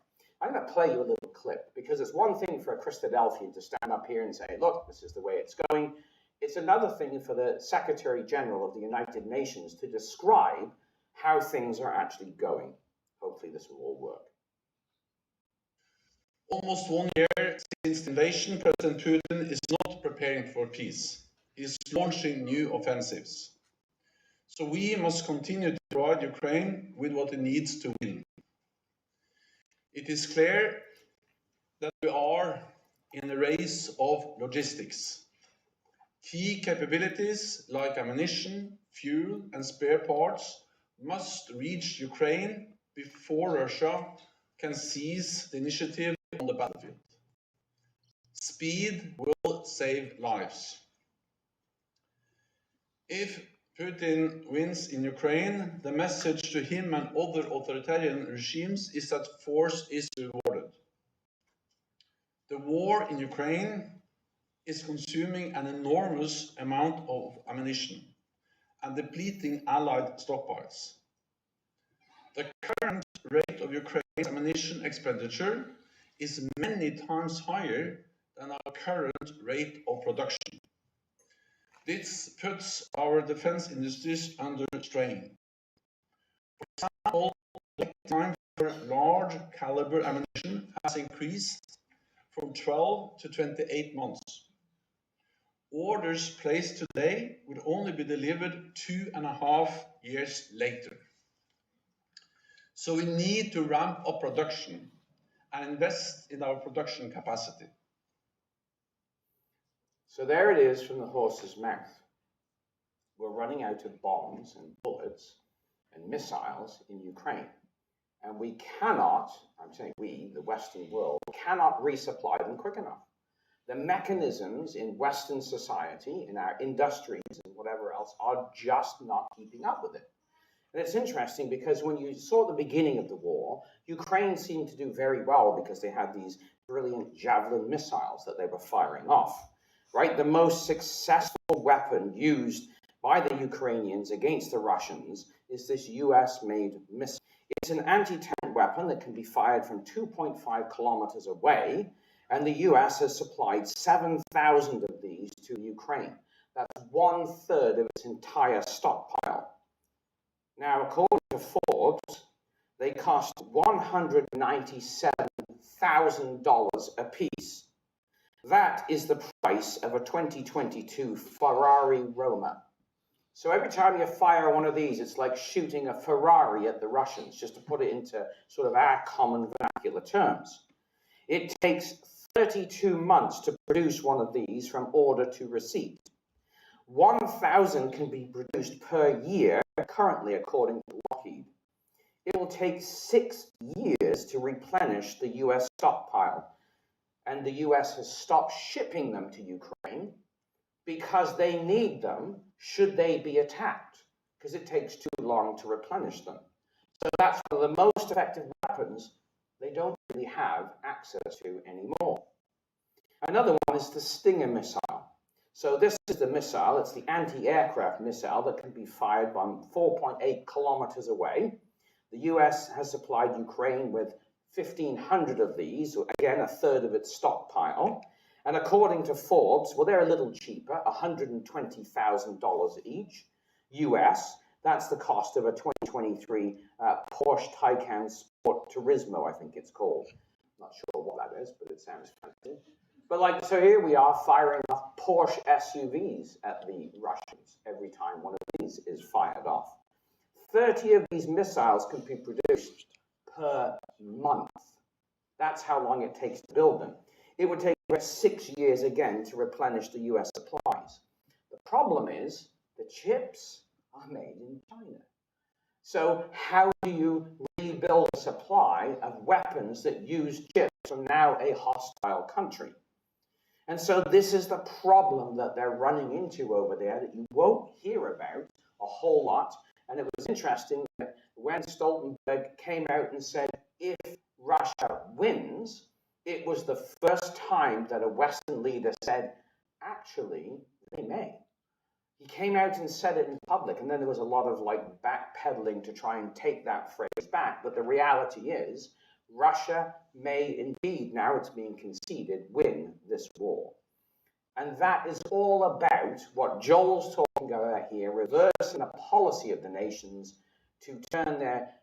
Speaker 1: I'm going to play you a little clip because it's one thing for a Christadelphian to stand up here and say, look, this is the way it's going. It's another thing for the Secretary General of the United Nations to describe how things are actually going. Hopefully this will all work.
Speaker 2: Almost 1 year since the invasion, President Putin is not preparing for peace. He is launching new offensives. So we must continue to provide Ukraine with what it needs to win. It is clear that we are in a race of logistics. Key capabilities like ammunition, fuel, and spare parts must reach Ukraine before Russia can seize the initiative on the battlefield. Speed will save lives. If Putin wins in Ukraine, the message to him and other authoritarian regimes is that force is rewarded. The war in Ukraine is consuming an enormous amount of ammunition and depleting Allied stockpiles. The current rate of Ukraine's ammunition expenditure is many times higher than our current rate of production. This puts our defense industries under strain. For example, the time for large caliber ammunition has increased from 12 to 28 months. Orders placed today would only be delivered 2.5 years later. So we need to ramp up production and invest in our production capacity.
Speaker 1: So there it is from the horse's mouth. We're running out of bombs and bullets and missiles in Ukraine. And we cannot, I'm saying we, the Western world, cannot resupply them quick enough. The mechanisms in Western society, in our industries and whatever else, are just not keeping up with it. And it's interesting because when you saw the beginning of the war, Ukraine seemed to do very well because they had these brilliant Javelin missiles that they were firing off. Right? The most successful weapon used by the Ukrainians against the Russians is this US-made missile. It's an anti-tank weapon that can be fired from 2.5 kilometers away, and the US has supplied 7,000 of these to Ukraine. That's 1/3 of its entire stockpile. Now, according to Forbes, they cost $197,000 apiece. That is the price of a 2022 Ferrari Roma. So every time you fire one of these, it's like shooting a Ferrari at the Russians, just to put it into sort of our common vernacular terms. It takes 32 months to produce one of these from order to receipt. 1,000 can be produced per year, currently according to Lockheed. It will take 6 years to replenish the US stockpile. And the US has stopped shipping them to Ukraine because they need them should they be attacked, because it takes too long to replenish them. So that's one of the most effective weapons they don't really have access to anymore. Another one is the Stinger missile. So this is the missile. It's the anti-aircraft missile that can be fired from 4.8 kilometers away. The US has supplied Ukraine with 1,500 of these, again, a third of its stockpile. And according to Forbes, well, they're a little cheaper, $120,000 each, US. That's the cost of a 2023 Porsche Taycan Sport Turismo, I think it's called. Not sure what that is, but it sounds fancy. But so here we are firing off Porsche SUVs at the Russians every time one of these is fired off. 30 of these missiles can be produced per month. That's how long it takes to build them. It would take about 6 years again to replenish the US supplies. The problem is the chips are made in China. So how do you rebuild a supply of weapons that use chips from now a hostile country? And so this is the problem that they're running into over there that you won't hear about a whole lot. And it was interesting that when Stoltenberg came out and said, if Russia wins, it was the first time that a Western leader said, actually, they may. He came out and said it in public, and then there was a lot of backpedaling to try and take that phrase back. But the reality is, Russia may indeed, now it's being conceded, win this war. And that is all about what Joel's talking about here, reversing a policy of the nations to turn their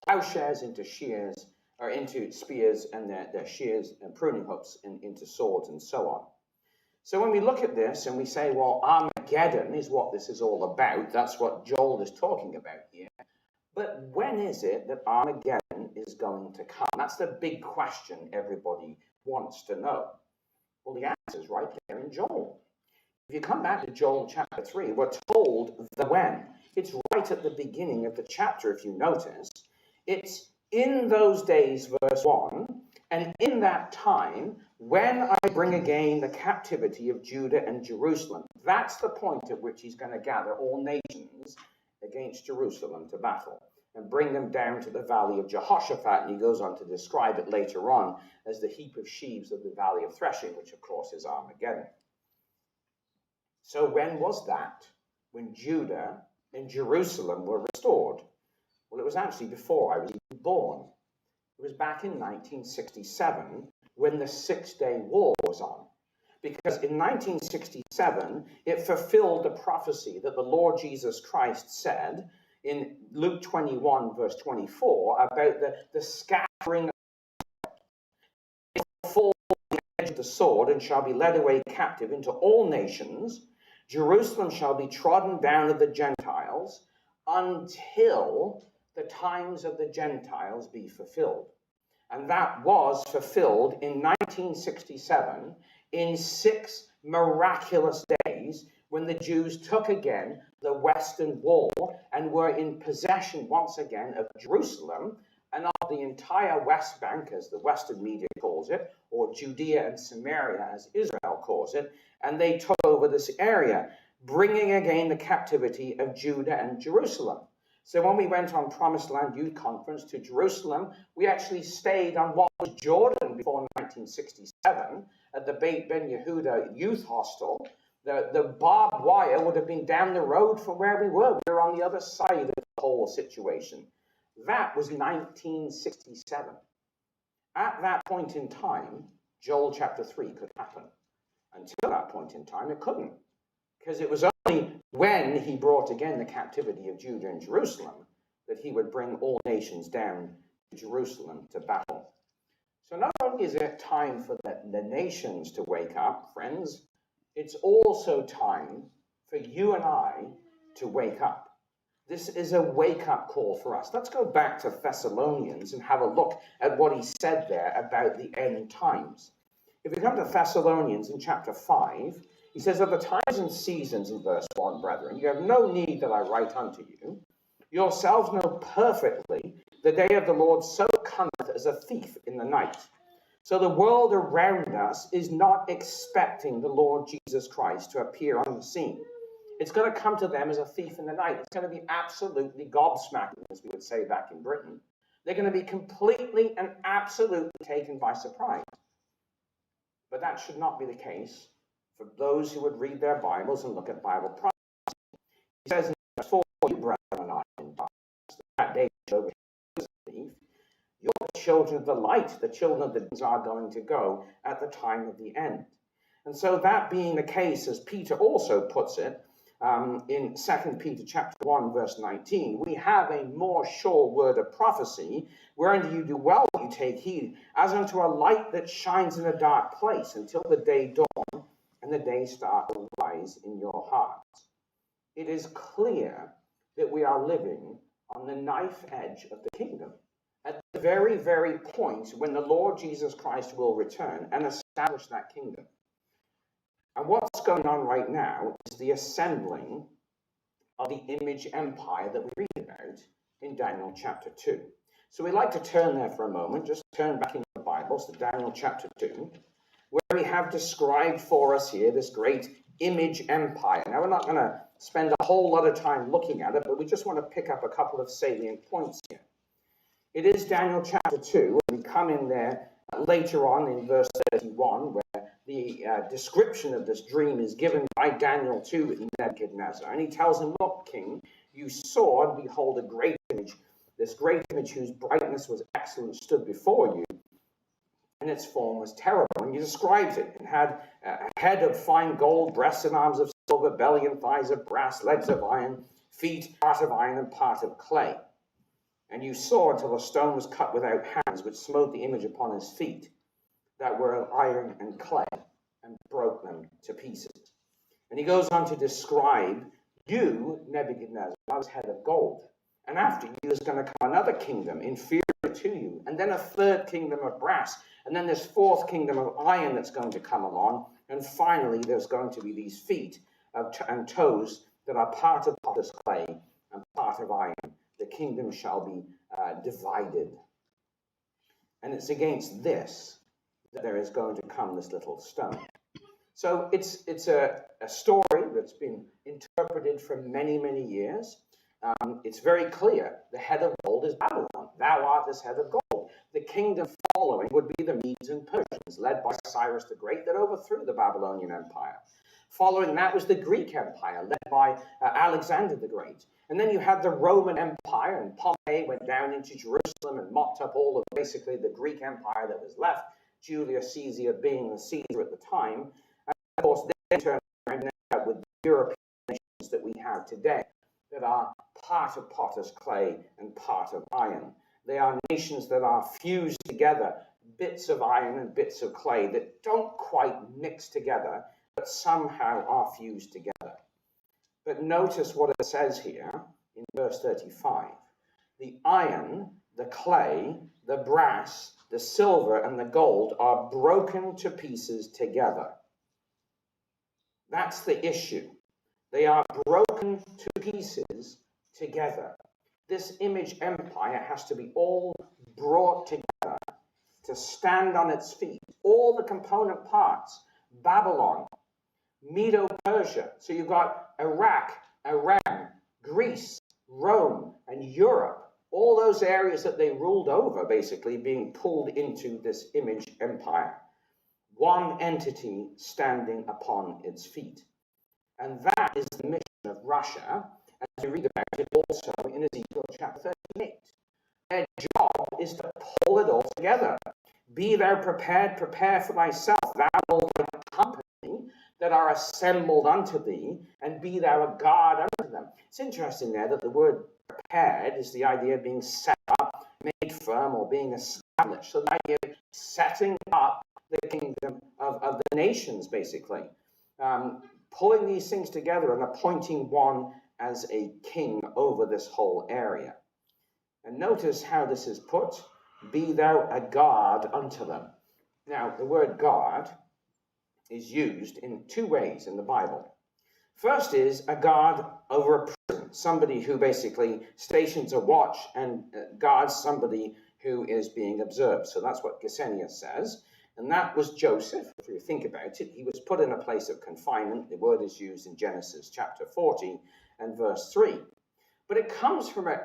Speaker 1: plowshares into shears, or into spears, and their shears and pruning hooks into swords and so on. So when we look at this and we say, well, Armageddon is what this is all about, that's what Joel is talking about here. But when is it that Armageddon is going to come? That's the big question everybody wants to know. Well, the answer is right there in Joel. If you come back to Joel chapter 3, we're told the when. It's right at the beginning of the chapter, if you notice. It's in those days, verse 1, and in that time, when I bring again the captivity of Judah and Jerusalem. That's the point at which he's going to gather all nations against Jerusalem to battle and bring them down to the valley of Jehoshaphat. And he goes on to describe it later on as the heap of sheaves of the valley of threshing, which of course is Armageddon. So when was that? When Judah and Jerusalem were restored? Well, it was actually before I was even born. It was back in 1967 when the Six-Day War was on. Because in 1967, it fulfilled the prophecy that the Lord Jesus Christ said in Luke 21, verse 24, about the scattering of the fall of the edge of the sword and shall be led away captive into all nations. Jerusalem shall be trodden down of the Gentiles until the times of the Gentiles be fulfilled. And that was fulfilled in 1967 in 6 miraculous days when the Jews took again the Western Wall and were in possession once again of Jerusalem and of the entire West Bank, as the Western media calls it, or Judea and Samaria, as Israel calls it, and they took over this area, bringing again the captivity of Judah and Jerusalem. So when we went on Promised Land Youth Conference to Jerusalem, we actually stayed on what was Jordan before 1967 at the Beit Ben Yehuda Youth Hostel. The barbed wire would have been down the road from where we were. We were on the other side of the whole situation. That was 1967. At that point in time, Joel chapter 3 could happen. Until that point in time, it couldn't. Because it was only when he brought again the captivity of Judah and Jerusalem that he would bring all nations down to Jerusalem to battle. So not only is it time for the nations to wake up, friends, it's also time for you and I to wake up. This is a wake-up call for us. Let's go back to Thessalonians and have a look at what he said there about the end times. If we come to Thessalonians in chapter 5, he says, of the times and seasons, in verse 1, brethren, you have no need that I write unto you. Yourselves know perfectly the day of the Lord so cometh as a thief in the night. So the world around us is not expecting the Lord Jesus Christ to appear on the scene. It's going to come to them as a thief in the night. It's going to be absolutely gobsmacking, as we would say back in Britain. They're going to be completely and absolutely taken by surprise. But that should not be the case for those who would read their Bibles and look at Bible prophecy. He says, "For you, brethren, are not in darkness, that day shall be believe. You're the children of the light. The children of the days are going to go at the time of the end." And so that being the case, as Peter also puts it, in 2 Peter chapter 1, verse 19, we have a more sure word of prophecy, whereunto you do well that you take heed, as unto a light that shines in a dark place, until the day dawn and the day star arise in your hearts. It is clear that we are living on the knife edge of the kingdom, at the very, very point when the Lord Jesus Christ will return and establish that kingdom. And what's going on right now is the assembling of the image empire that we read about in Daniel chapter 2. So we'd like to turn there for a moment, just turn back in the Bibles to Daniel chapter 2, where we have described for us here this great image empire. Now, we're not going to spend a whole lot of time looking at it, but we just want to pick up a couple of salient points here. It is Daniel chapter 2, and we come in there later on in verse 31, where the description of this dream is given by Daniel to Nebuchadnezzar. And he tells him, "Look, king, you saw and behold a great image, this great image whose brightness was excellent stood before you, and its form was terrible." And he describes it. It had a head of fine gold, breasts and arms of silver, belly and thighs of brass, legs of iron, feet, part of iron and part of clay. And you saw until the stone was cut without hands, which smote the image upon his feet, that were of iron and clay, and broke them to pieces. And he goes on to describe you, Nebuchadnezzar, as head of gold. And after you is going to come another kingdom inferior to you, and then a third kingdom of brass, and then this fourth kingdom of iron that's going to come along, and finally there's going to be these feet and toes that are part of potter's clay and part of iron. The kingdom shall be divided. And it's against this that there is going to come this little stone. So it's a story that's been interpreted for many, many years. It's very clear. The head of gold is Babylon. Thou art this head of gold. The kingdom following would be the Medes and Persians, led by Cyrus the Great, that overthrew the Babylonian Empire. Following that was the Greek Empire, led by Alexander the Great. And then you had the Roman Empire, and Pompey went down into Jerusalem and mopped up all of basically the Greek Empire that was left, Julius Caesar being the Caesar at the time. And of course, they turned around with the European nations that we have today, that are part of potter's clay and part of iron. They are nations that are fused together, bits of iron and bits of clay that don't quite mix together, but somehow are fused together. But notice what it says here in verse 35. The iron, the clay, the brass, the silver, and the gold are broken to pieces together. That's the issue. They are broken to pieces together. This image empire has to be all brought together to stand on its feet. All the component parts, Babylon, Medo-Persia. So you've got Iraq, Iran, Greece, Rome, and Europe. All those areas that they ruled over basically being pulled into this image empire. One entity standing upon its feet. And that is the mission of Russia, as we read about it also in Ezekiel chapter 38. Their job is to pull it all together. Be thou prepared, prepare for thyself, thou and thy company that are assembled unto thee, and be thou a guard unto them. It's interesting there that the word prepared is the idea of being set up, made firm, or being established. So the idea of setting up the kingdom of the nations, basically. Pulling these things together and appointing one as a king over this whole area. And notice how this is put. Be thou a guard unto them. Now, the word guard is used in two ways in the Bible. First is a guard over a prison, somebody who basically stations a watch and guards somebody who is being observed. So that's what Gesenius says. And that was Joseph. If you think about it, he was put in a place of confinement. The word is used in Genesis chapter 40 and verse 3. But it comes from a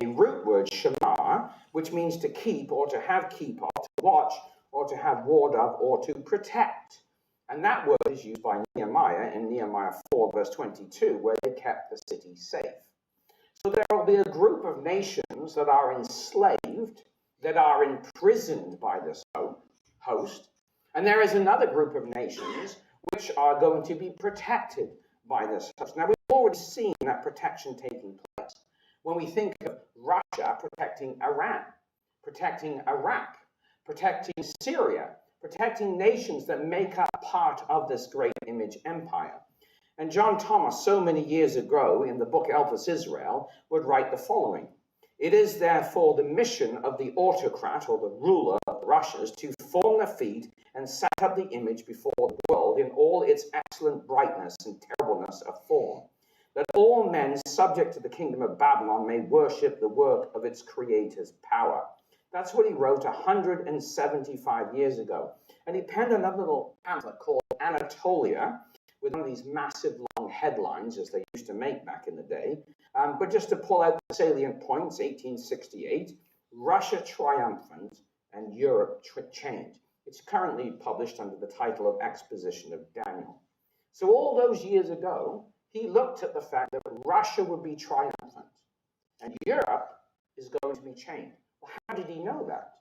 Speaker 1: root word, shamar, which means to keep or to have keep of, to watch or to have ward of or to protect. And that word is used by Nehemiah in Nehemiah 4, verse 22, where they kept the city safe. So there will be a group of nations that are enslaved, that are imprisoned by this host, and there is another group of nations which are going to be protected by this host. Now, we've already seen that protection taking place when we think of Russia protecting Iran, protecting Iraq, protecting Syria, protecting nations that make up part of this great image empire. And John Thomas, so many years ago, in the book Elpis Israel, would write the following: "It is therefore the mission of the autocrat or the ruler of the Russias to form the feet and set up the image before the world in all its excellent brightness and terribleness of form, that all men subject to the kingdom of Babylon may worship the work of its creator's power." That's what he wrote 175 years ago. And he penned another little pamphlet called Anatolia, with one of these massive long headlines, as they used to make back in the day. But just to pull out the salient points, 1868, Russia triumphant and Europe chained. It's currently published under the title of Exposition of Daniel. So all those years ago, he looked at the fact that Russia would be triumphant and Europe is going to be chained. Well, how did he know that?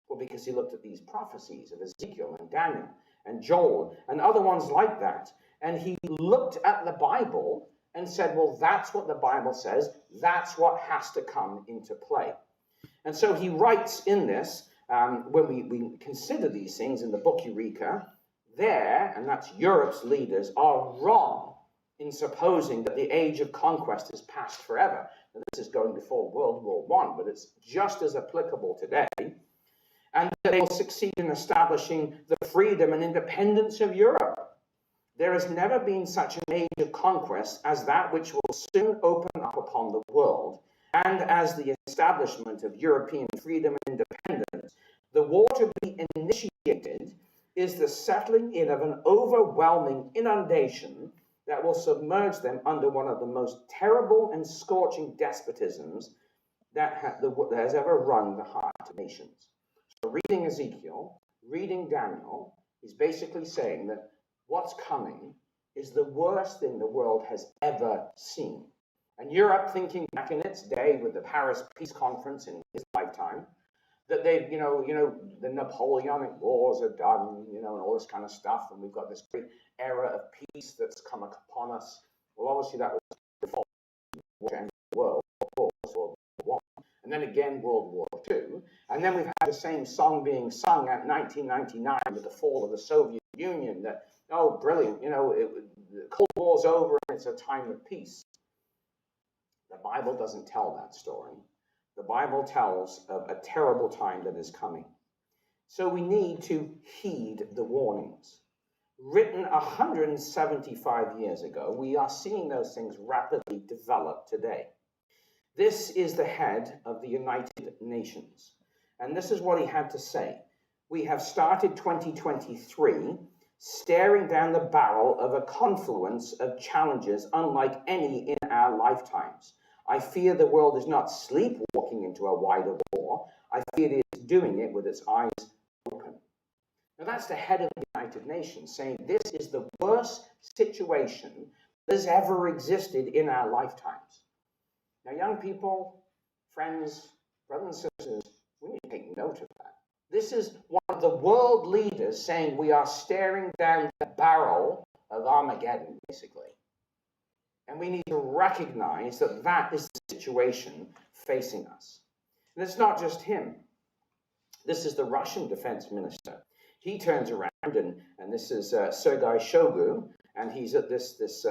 Speaker 1: Well, because he looked at these prophecies of Ezekiel and Daniel and Joel and other ones like that. And he looked at the Bible and said, well, that's what the Bible says. That's what has to come into play. And so he writes in this, when we consider these things in the book Eureka, there, and that's Europe's leaders, are wrong in supposing that the age of conquest is past forever. Now, this is going before World War I, but it's just as applicable today. And that they will succeed in establishing the freedom and independence of Europe. There has never been such an age of conquest as that which will soon open up upon the world, and as the establishment of European freedom and independence. The war to be initiated is the settling in of an overwhelming inundation that will submerge them under one of the most terrible and scorching despotisms that has ever wrung the heart of nations. So reading Ezekiel, reading Daniel, is basically saying that what's coming is the worst thing the world has ever seen. And Europe, thinking back in its day with the Paris Peace Conference in his lifetime, that they've, the Napoleonic Wars are done, and all this kind of stuff, and we've got this great era of peace that's come upon us. Well, obviously that was before the world, of course, World War I, and then again World War II, and then we've had the same song being sung at 1999 with the fall of the Soviet Union. That, oh, brilliant, the Cold War's over and it's a time of peace. The Bible doesn't tell that story. The Bible tells of a terrible time that is coming. So we need to heed the warnings. Written 175 years ago, we are seeing those things rapidly develop today. This is the head of the United Nations. And this is what he had to say. We have started 2023 staring down the barrel of a confluence of challenges unlike any in our lifetimes. I fear the world is not sleepwalking into a wider war. I fear it is doing it with its eyes open. Now that's the head of the United Nations saying this is the worst situation that has ever existed in our lifetimes. Now, young people, friends, brothers and sisters, we need to take note of that. This is one of the world leaders saying we are staring down the barrel of Armageddon, basically. And we need to recognize that that is the situation facing us. And it's not just him. This is the Russian defense minister. He turns around, and this is Sergei Shoigu, and he's at this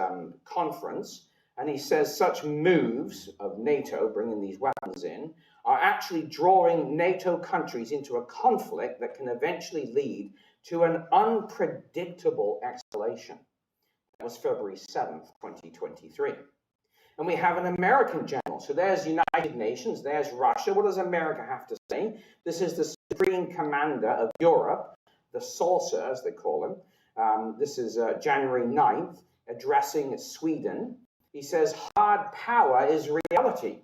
Speaker 1: conference, and he says such moves of NATO, bringing these weapons in, are actually drawing NATO countries into a conflict that can eventually lead to an unpredictable escalation. That was February 7th, 2023. And we have an American general. So there's United Nations, there's Russia. What does America have to say? This is the Supreme Commander of Europe, the Saucer, as they call him. This is January 9th, addressing Sweden. He says, hard power is reality.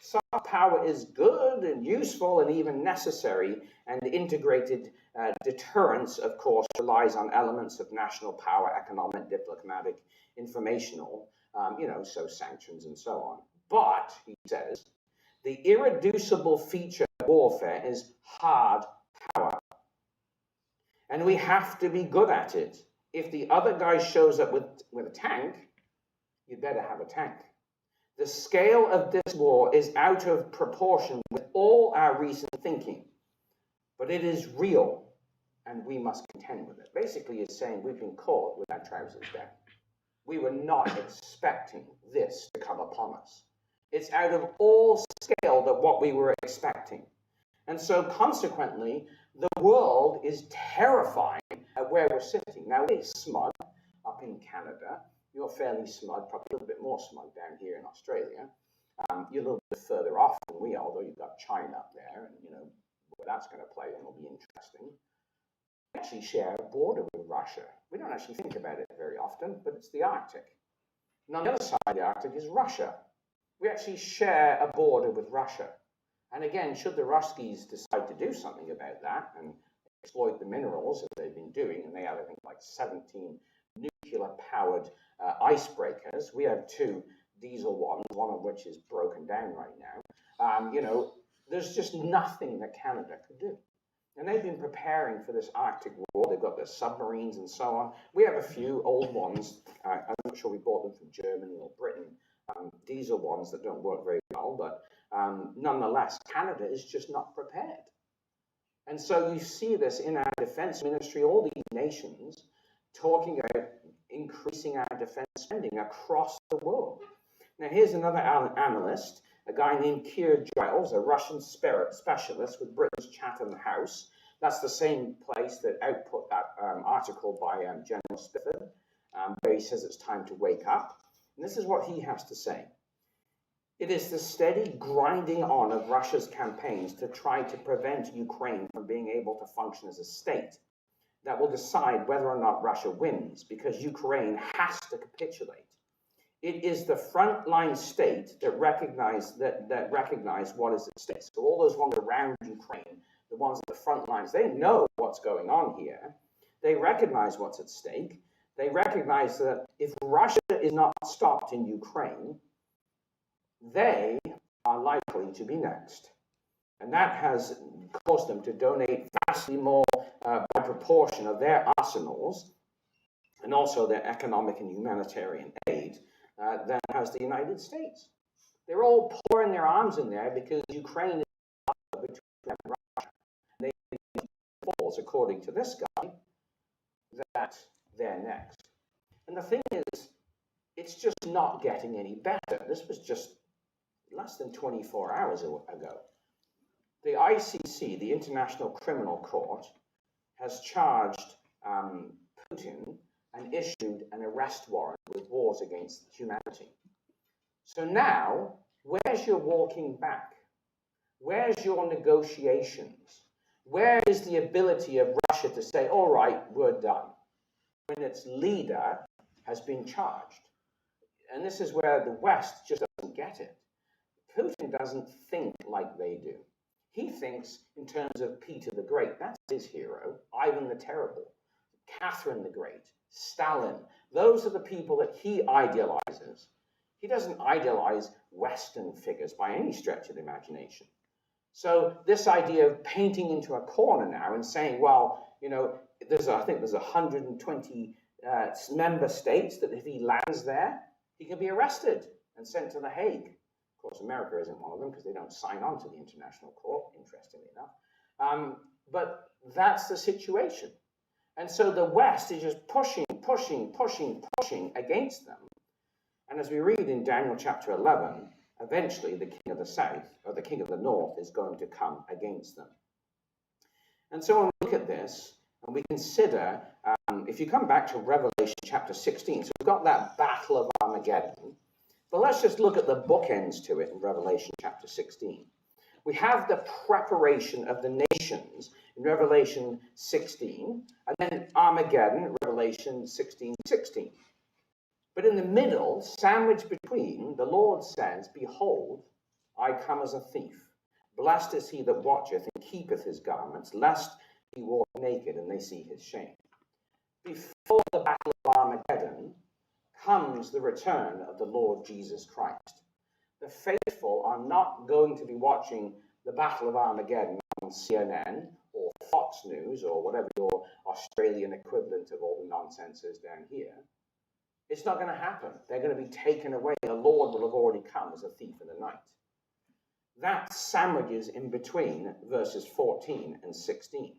Speaker 1: Soft power is good and useful and even necessary, and integrated deterrence, of course, relies on elements of national power, economic, diplomatic, informational, so sanctions and so on. But, he says, the irreducible feature of warfare is hard power. And we have to be good at it. If the other guy shows up with a tank, you better have a tank. The scale of this war is out of proportion with all our recent thinking, but it is real, and we must contend with it. Basically, it's saying we've been caught with our trousers down. We were not expecting this to come upon us. It's out of all scale that what we were expecting. And so, consequently, the world is terrifying at where we're sitting. Now, we're smug up in Canada. You're fairly smug, probably a little bit more smug down here in Australia. You're a little bit further off than we are, although you've got China up there, and where that's going to play in will be interesting. We actually share a border with Russia. We don't actually think about it very often, but it's the Arctic. And on the other side of the Arctic is Russia. We actually share a border with Russia. And again, should the Ruskies decide to do something about that and exploit the minerals that they've been doing, and they have, I think, like 17 nuclear-powered icebreakers. We have 2 diesel ones, one of which is broken down right now. There's just nothing that Canada could do. And they've been preparing for this Arctic war. They've got their submarines and so on. We have a few old ones. I'm not sure we bought them from Germany or Britain. Diesel ones that don't work very well, but nonetheless, Canada is just not prepared. And so you see this in our defense ministry, all these nations talking about increasing our defense spending across the world. Now, here's another analyst, a guy named Keir Giles, a Russian specialist with Britain's Chatham House. That's the same place that output that article by General Spifford, where he says it's time to wake up. And this is what he has to say. It is the steady grinding on of Russia's campaigns to try to prevent Ukraine from being able to function as a state that will decide whether or not Russia wins, because Ukraine has to capitulate. It is the frontline state that recognize what is at stake. So all those ones around Ukraine, the ones at the front lines, they know what's going on here. They recognize what's at stake. They recognize that if Russia is not stopped in Ukraine, they are likely to be next. And that has caused them to donate vastly more by proportion of their arsenals and also their economic and humanitarian aid than has the United States. They're all pouring their arms in there because Ukraine is between them and Russia. They falls, according to this guy, that they're next. And the thing is, it's just not getting any better. This was just less than 24 hours ago. The ICC, the International Criminal Court, has charged Putin and issued an arrest warrant with wars against humanity. So now, where's your walking back? Where's your negotiations? Where is the ability of Russia to say, all right, we're done, when its leader has been charged? And this is where the West just doesn't get it. Putin doesn't think like they do. He thinks in terms of Peter the Great. That's his hero. Ivan the Terrible, Catherine the Great, Stalin. Those are the people that he idealizes. He doesn't idealize Western figures by any stretch of the imagination. So this idea of painting into a corner now and saying, well, I think there's 120 member states that if he lands there, he can be arrested and sent to The Hague. Of course, America isn't one of them because they don't sign on to the International Court, interestingly enough. But that's the situation. And so the West is just pushing against them. And as we read in Daniel chapter 11, eventually the king of the south, or the king of the north, is going to come against them. And so when we look at this, and we consider, if you come back to Revelation chapter 16, so we've got that battle of Armageddon, but let's just look at the bookends to it in Revelation chapter 16. We have the preparation of the nations in Revelation 16, and then Armageddon in Revelation 16:16. But in the middle, sandwiched between, the Lord says, behold, I come as a thief. Blessed is he that watcheth and keepeth his garments, lest he walk naked and they see his shame. Before the battle of Armageddon comes the return of the Lord Jesus Christ. The faithful are not going to be watching the Battle of Armageddon on CNN or Fox News or whatever your Australian equivalent of all the nonsense is down here. It's not going to happen. They're going to be taken away. The Lord will have already come as a thief in the night. That sandwiches in between verses 14 and 16.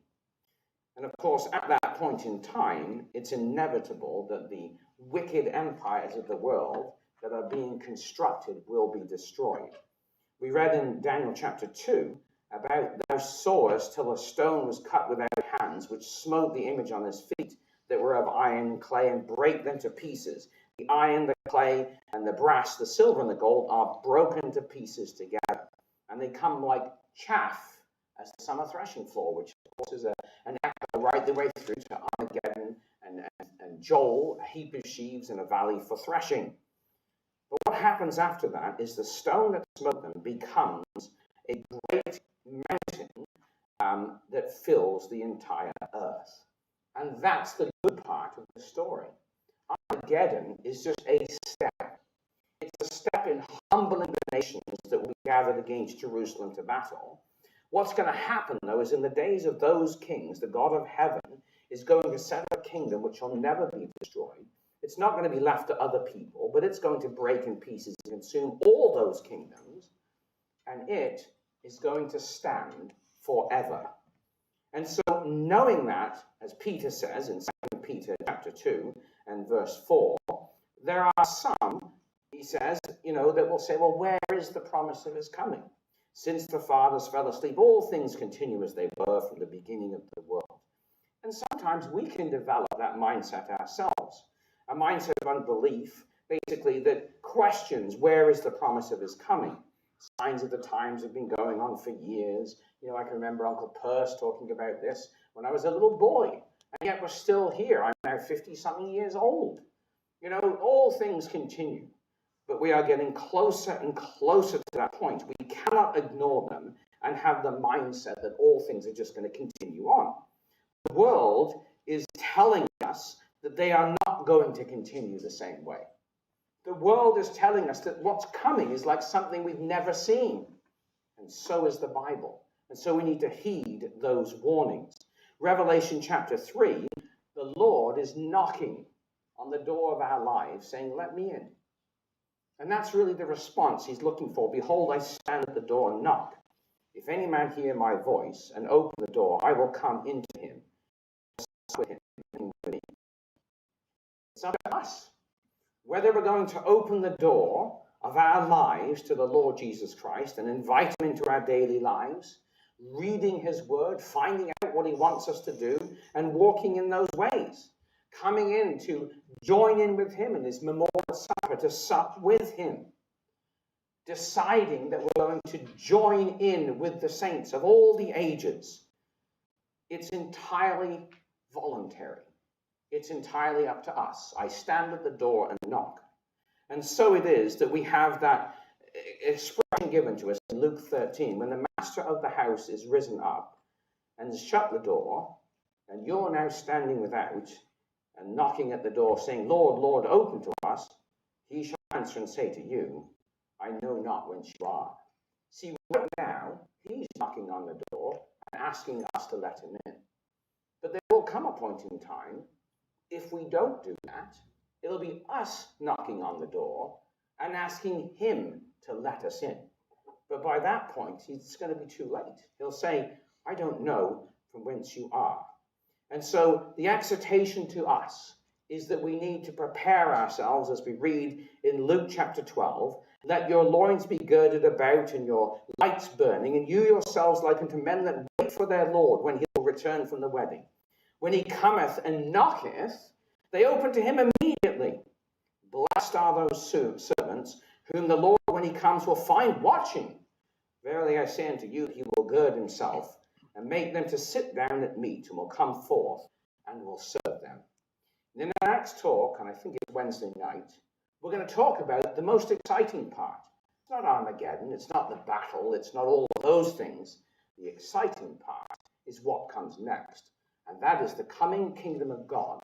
Speaker 1: And of course, at that point in time, it's inevitable that the wicked empires of the world that are being constructed will be destroyed. We read in Daniel chapter 2 about thou sawest till a stone was cut without hands, which smote the image on his feet that were of iron and clay, and brake them to pieces. The iron, the clay, and the brass, the silver, and the gold are broken to pieces together, and they come like chaff as the summer threshing floor, which of course is an echo right the way through to Armageddon and Joel, a heap of sheaves in a valley for threshing. But what happens after that is the stone that smote them becomes a great mountain that fills the entire earth. And that's the good part of the story. Armageddon is just a step. It's a step in humbling the nations that will be gathered against Jerusalem to battle. What's going to happen, though, is in the days of those kings, the God of heaven is going to set up a kingdom which will never be destroyed. It's not going to be left to other people, but it's going to break in pieces and consume all those kingdoms, and it is going to stand forever. And so knowing that, as Peter says in 2 Peter chapter 2 and verse 4, there are some, he says, that will say, well, where is the promise of his coming? Since the fathers fell asleep, all things continue as they were from the beginning of the world. And sometimes we can develop that mindset ourselves, a mindset of unbelief, basically, that questions where is the promise of his coming. Signs of the times have been going on for years. I can remember Uncle Perce talking about this when I was a little boy, and yet we're still here. I'm now 50-something years old. All things continue, but we are getting closer and closer to that point. We cannot ignore them and have the mindset that all things are just going to continue on. The world is telling us that they are not going to continue the same way. The world is telling us that what's coming is like something we've never seen. And so is the Bible. And so we need to heed those warnings. Revelation chapter 3, the Lord is knocking on the door of our lives saying, let me in. And that's really the response he's looking for. Behold, I stand at the door and knock. If any man hear my voice and open the door, I will come into him, with him, and with me. It's up to us whether we're going to open the door of our lives to the Lord Jesus Christ and invite him into our daily lives, reading his word, finding out what he wants us to do, and walking in those ways, coming in to join in with him in his memorial supper, to sup with him, deciding that we're going to join in with the saints of all the ages. It's entirely voluntary. It's entirely up to us. I stand at the door and knock. And so it is that we have that expression given to us in Luke 13, when the master of the house is risen up and has shut the door, and you're now standing without and knocking at the door, saying, Lord, Lord, open to us, he shall answer and say to you, I know not whence you are. See, right now, he's knocking on the door and asking us to let him in. But there will come a point in time, if we don't do that, it'll be us knocking on the door and asking him to let us in. But by that point, it's going to be too late. He'll say, I don't know from whence you are. And so the exhortation to us is that we need to prepare ourselves, as we read in Luke chapter 12, let your loins be girded about and your lights burning, and you yourselves like unto men that wait for their Lord when he will return from the wedding. When he cometh and knocketh, they open to him immediately. Blessed are those servants whom the Lord, when he comes, will find watching. Verily I say unto you, he will gird himself and make them to sit down at meat, and will come forth and will serve them. And in our next talk, and I think it's Wednesday night, we're going to talk about the most exciting part, It's not Armageddon, it's not the battle, it's not all of those things. The exciting part is what comes next, and that is the coming kingdom of God